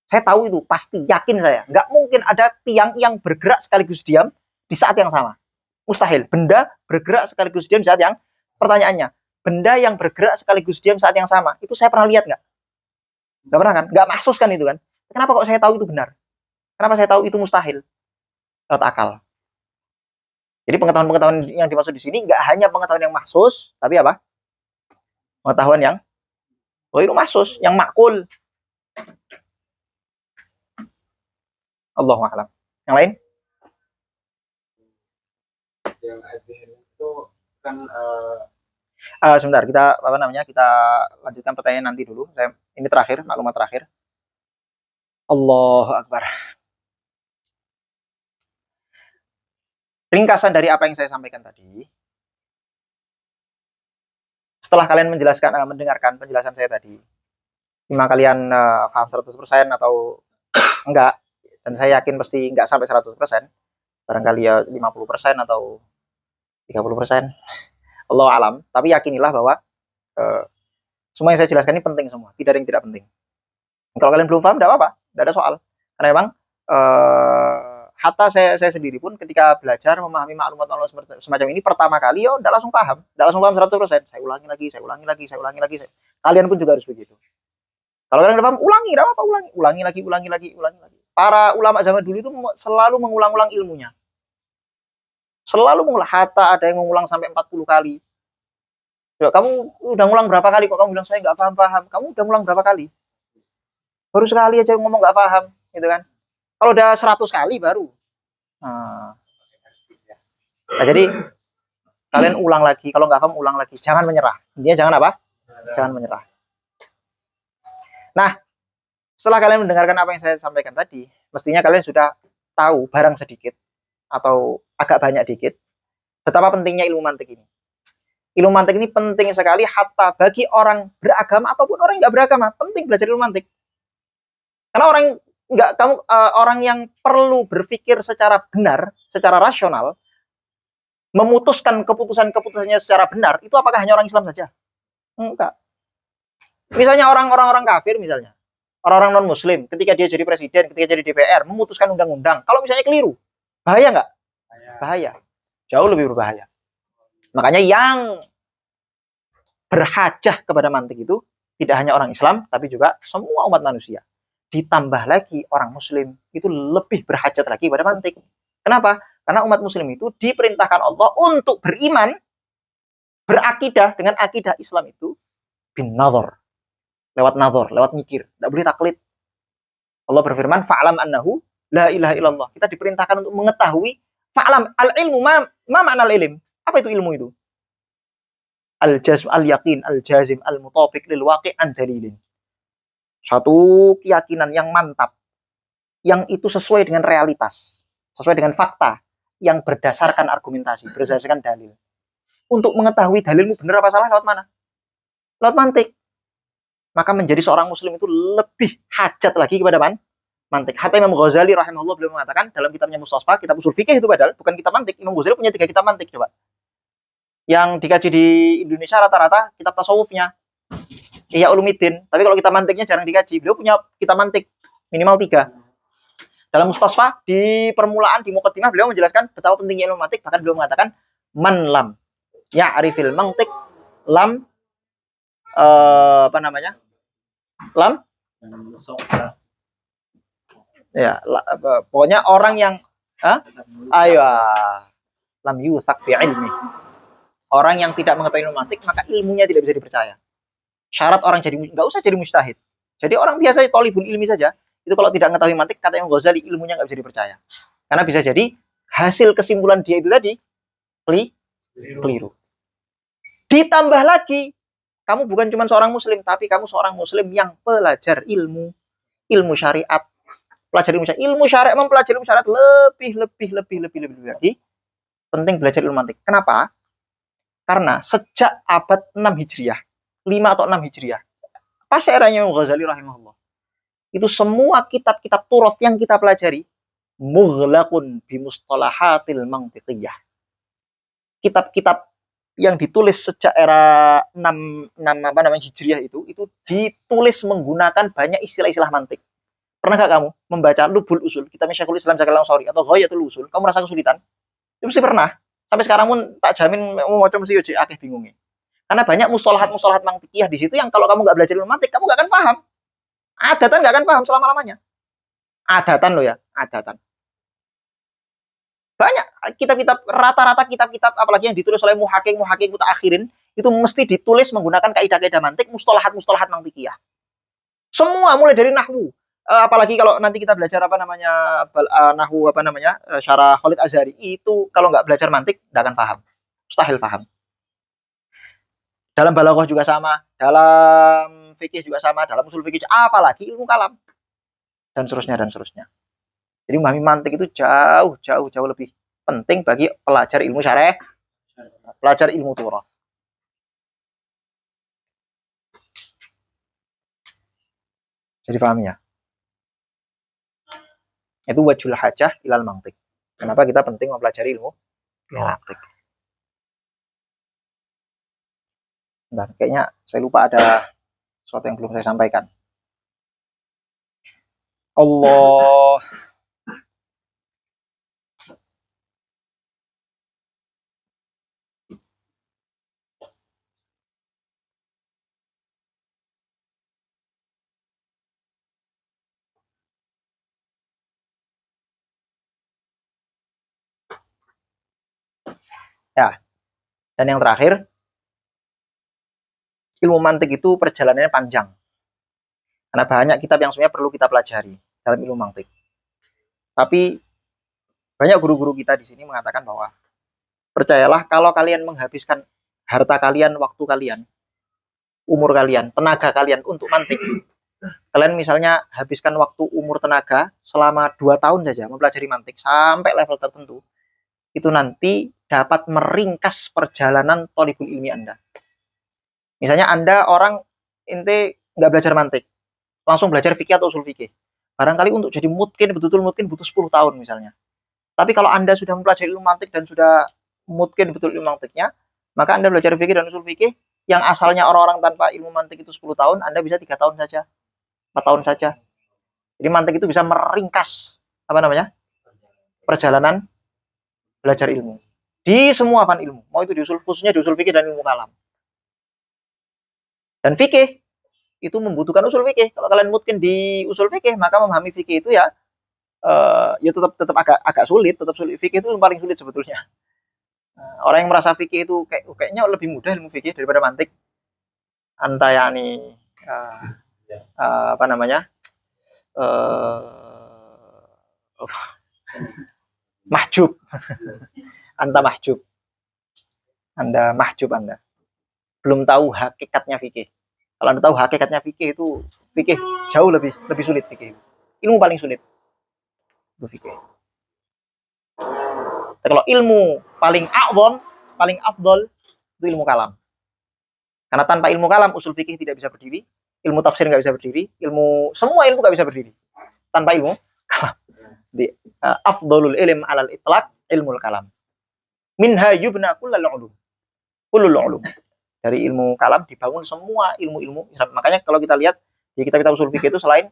Saya tahu itu, pasti, yakin saya. Nggak mungkin ada tiang yang bergerak sekaligus diam di saat yang sama. Mustahil. Benda bergerak sekaligus diam di saat yang, pertanyaannya, benda yang bergerak sekaligus diam saat yang sama, itu saya pernah lihat nggak? Nggak pernah kan? Nggak mahsus kan itu kan? Kenapa kok saya tahu itu benar? Kenapa saya tahu itu mustahil? Lewat akal. Jadi pengetahuan-pengetahuan yang dimaksud di sini nggak hanya pengetahuan yang mahsus, tapi apa? Pengetahuan yang Ghairu mahsus, yang makul. Allahu a'lam. Yang lain? Yang adhin itu kan Sebentar, kita kita lanjutkan pertanyaan nanti dulu. Ini terakhir, maklumat terakhir. Allahu Akbar. Ringkasan dari apa yang saya sampaikan tadi. Setelah kalian mendengarkan penjelasan saya tadi, lima kalian paham 100% atau enggak, dan saya yakin pasti enggak sampai 100%, barangkali ya 50% atau 30%, Allah alam, tapi yakinilah bahwa semua yang saya jelaskan ini penting semua, tidak ada yang tidak penting. Kalau kalian belum paham, tidak apa-apa, tidak ada soal, karena memang hatta saya sendiri pun ketika belajar memahami maklumat semacam ini pertama kali, tidak langsung paham 100%. Saya ulangi lagi. Kalian pun juga harus begitu. Kalau kalian udah paham, ulangi, tidak apa-apa, ulangi lagi. Para ulama zaman dulu itu selalu mengulang-ulang ilmunya. Selalu mengulang, hatta ada yang mengulang sampai 40 kali. Ya, kamu udah ngulang berapa kali kok kamu bilang saya nggak paham? Kamu udah ngulang berapa kali? Baru sekali aja ngomong nggak paham, gitu kan? Kalau udah 100 kali baru. Nah, jadi kalian ulang lagi. Kalau nggak paham, ulang lagi. Jangan menyerah. Intinya jangan apa? Jangan menyerah. Nah, setelah kalian mendengarkan apa yang saya sampaikan tadi, mestinya kalian sudah tahu barang sedikit atau agak banyak dikit betapa pentingnya ilmu mantik ini. Ilmu mantik ini penting sekali hatta bagi orang beragama ataupun orang yang nggak beragama, penting belajar ilmu mantik. Karena orang yang perlu berpikir secara benar, secara rasional, memutuskan keputusannya secara benar, itu apakah hanya orang Islam saja? Enggak. Misalnya orang-orang kafir misalnya, orang-orang non-muslim, ketika dia jadi presiden, ketika jadi DPR, memutuskan undang-undang, kalau misalnya keliru, bahaya nggak? Bahaya. Jauh lebih berbahaya. Makanya yang berhajah kepada mantik itu tidak hanya orang Islam, tapi juga semua umat manusia. Ditambah lagi orang Muslim itu lebih berhajat lagi pada mantik. Kenapa? Karena umat Muslim itu diperintahkan Allah untuk beriman, berakidah dengan akidah Islam itu bin nazar, lewat mikir, tidak boleh taklid. Allah berfirman, fa'lam annahu la ilaha illallah. Kita diperintahkan untuk mengetahui fa'lam al-ilmu ma ma'na al-ilm. Apa itu ilmu itu? Al-jazm, al-yaqin, al-jazim, al-mutafiq lil waqi' an dalilin. Satu keyakinan yang mantap, yang itu sesuai dengan realitas, sesuai dengan fakta, yang berdasarkan argumentasi, berdasarkan dalil. Untuk mengetahui dalilmu benar apa salah, lewat mana? Lewat mantik. Maka menjadi seorang muslim itu lebih hajat lagi kepada mantik. Hatta Imam Ghazali rahimahullah beliau mengatakan dalam kitabnya Mustasfa, kitab usul fikih itu padahal bukan kitab mantik. Imam Ghazali punya 3 kitab mantik, coba. Yang dikaji di Indonesia rata-rata kitab tasawufnya Ihya Ulumuddin, tapi kalau kita mantiknya jarang dikaji. Beliau punya kitab mantik minimal 3. Dalam Mustasfa di permulaan di muqaddimah beliau menjelaskan betapa pentingnya ilmu mantik, bahkan beliau mengatakan man lam ya'rifil mantik lam lam ya pokoknya orang yang lam yuthaq bi ilmi. Orang yang tidak mengetahui ilmu mantik maka ilmunya tidak bisa dipercaya. Syarat orang jadi nggak usah jadi mujtahid. Jadi orang biasa thalibul ilmi saja, itu kalau tidak mengetahui mantik, kata Imam Ghazali, ilmunya nggak bisa dipercaya. Karena bisa jadi hasil kesimpulan dia itu tadi keliru. Ditambah lagi, kamu bukan cuma seorang muslim, tapi kamu seorang muslim yang pelajar ilmu syariat. Ilmu syariat, mempelajari ilmu syariat lebih lagi penting belajar ilmu mantik. Kenapa? Karena sejak abad 6 Hijriah, 5 atau 6 Hijriah, pas eranya Imam Ghazali rahimahullah, itu semua kitab-kitab turoth yang kita pelajari mughlaqun bimustalahatil mantiqiyah. Kitab-kitab yang ditulis sejak era 6 Hijriah itu ditulis menggunakan banyak istilah-istilah mantik. Pernah gak kamu membaca Lubul Usul, kitabnya Syekhul Islam Jalalain Ansori atau Ghayatul Usul, kamu merasa kesulitan? Itu mesti pernah. Sampai sekarang pun tak jamin mau macam mesti akeh bingungnya. Karena banyak mustalahat mantikiyah di situ yang kalau kamu nggak belajar ilmu mantik, kamu nggak akan paham. Adatan nggak akan paham selama-lamanya. Adatan loh ya, adatan. Banyak kitab-kitab, rata-rata kitab-kitab, apalagi yang ditulis oleh muhakkik mutaakhirin, itu mesti ditulis menggunakan kaidah-kaidah mantik, mustalahat-mustalahat mantikiyah. Semua mulai dari nahwu. Apalagi kalau nanti kita belajar nahwu syarah Khalid Azhari, itu kalau nggak belajar mantik nggak akan paham. Mustahil paham. Dalam balaghah juga sama, dalam fikih juga sama, dalam usul fikih apalagi ilmu kalam dan seterusnya dan seterusnya. Jadi memahami mantik itu jauh lebih penting bagi pelajar ilmu syarah, pelajar ilmu turath. Jadi paham ya? Itu wajhul hajah ilal mantik. Kenapa kita penting mempelajari ilmu mantik? Bentar, kayaknya saya lupa ada sesuatu yang belum saya sampaikan. Allah. Ya. Dan yang terakhir, ilmu mantik itu perjalanannya panjang. Karena banyak kitab yang sebenarnya perlu kita pelajari dalam ilmu mantik. Tapi banyak guru-guru kita di sini mengatakan bahwa percayalah kalau kalian menghabiskan harta kalian, waktu kalian, umur kalian, tenaga kalian untuk mantik. Kalian misalnya habiskan waktu, umur, tenaga selama 2 tahun saja mempelajari mantik sampai level tertentu. Itu nanti dapat meringkas perjalanan thalibul ilmi Anda. Misalnya Anda orang ente nggak belajar mantik, langsung belajar fikih atau usul fikih. Barangkali untuk jadi mutqin, betul-betul mutqin butuh 10 tahun misalnya. Tapi kalau Anda sudah mempelajari ilmu mantik dan sudah mutqin betul ilmu mantiknya, maka Anda belajar fikih dan usul fikih yang asalnya orang-orang tanpa ilmu mantik itu 10 tahun, Anda bisa 3 tahun saja, 4 tahun saja. Jadi mantik itu bisa meringkas perjalanan belajar ilmu di semua fan ilmu, mau itu khususnya di usul fikih dan ilmu kalam. Dan fikih itu membutuhkan usul fikih. Kalau kalian mungkin di usul fikih, maka memahami fikih itu ya tetap agak sulit, tetap sulit. Fikih itu yang paling sulit sebetulnya. Orang yang merasa fikih itu kayaknya lebih mudah ilmu fikih daripada mantik. Antayani mahjub. Anda mahjub Anda. Belum tahu hakikatnya fikih. Kalau Anda tahu hakikatnya fikih itu fikih jauh lebih sulit fikih. Ilmu paling sulit itu fikih. Kalau ilmu paling a'zam, paling afdol itu ilmu kalam. Karena tanpa ilmu kalam usul fikih tidak bisa berdiri, ilmu tafsir nggak bisa berdiri, semua ilmu nggak bisa berdiri tanpa ilmu kalam. Di afdolul ilm alal itlaq ilmu kalam. Minha yubna kullul ulum. Dari ilmu kalam dibangun semua ilmu-ilmu Islam. Makanya kalau kita lihat di kitab-kitab usul fikih itu selain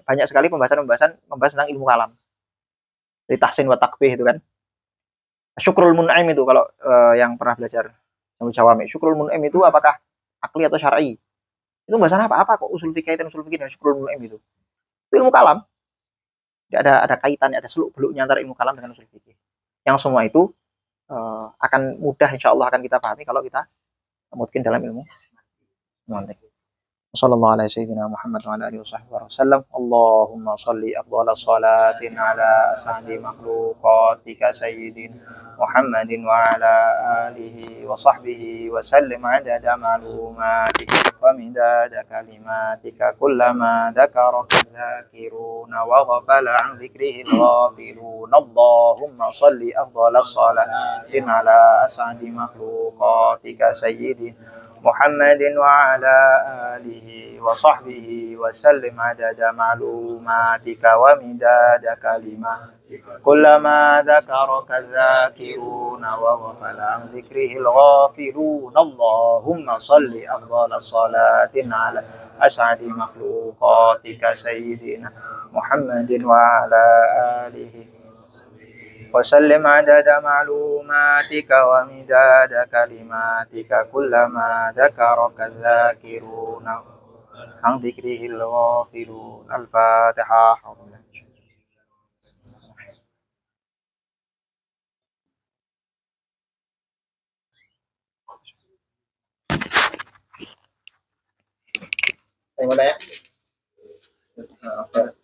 banyak sekali membahas tentang ilmu kalam. Dari tahsin wa takbih itu kan. Syukrul mun'im itu kalau yang pernah belajar Jawami. Syukrul mun'im itu apakah akli atau syar'i? Itu bahasan apa kok usul fikih dan syukrul mun'im itu. Itu ilmu kalam. Ada kaitannya, ada seluk-beluknya antara ilmu kalam dengan usul fikih. Yang semua itu akan mudah insyaallah akan kita pahami kalau kita mungkin dalam ilmu mantik. Sallallahu alaihi sayyidina Muhammad wa ala alihi wasallam. Allahumma shalli afdhala salatin ala as'adi makhluqatika sayyidina Muhammadin wa ala alihi wa sahbihi wa sallim adada ma'lumatika wa midada kalimatika kullama dhakaraka dhakiruna wa ghafala an dhikrihi ghafilun. Allahumma shalli afdhala salatin ala as'adi makhluqatika sayyidina محمد وعلى آله وصحبه وسلم عدد معلوماتك ومداد كلماتك كلما ذكرك الذاكرون وغفل عن ذكره الغافلون. اللهم صل أفضل الصلاة على أسعد مخلوقاتك سيدنا محمد وعلى آله وسلم عدد معلوماتك ومداد كلماتك كلما ذكرك الذاكرون عن ذكره الغافلون. الفاتحة. Ada yang mau tanya? Nah, oke.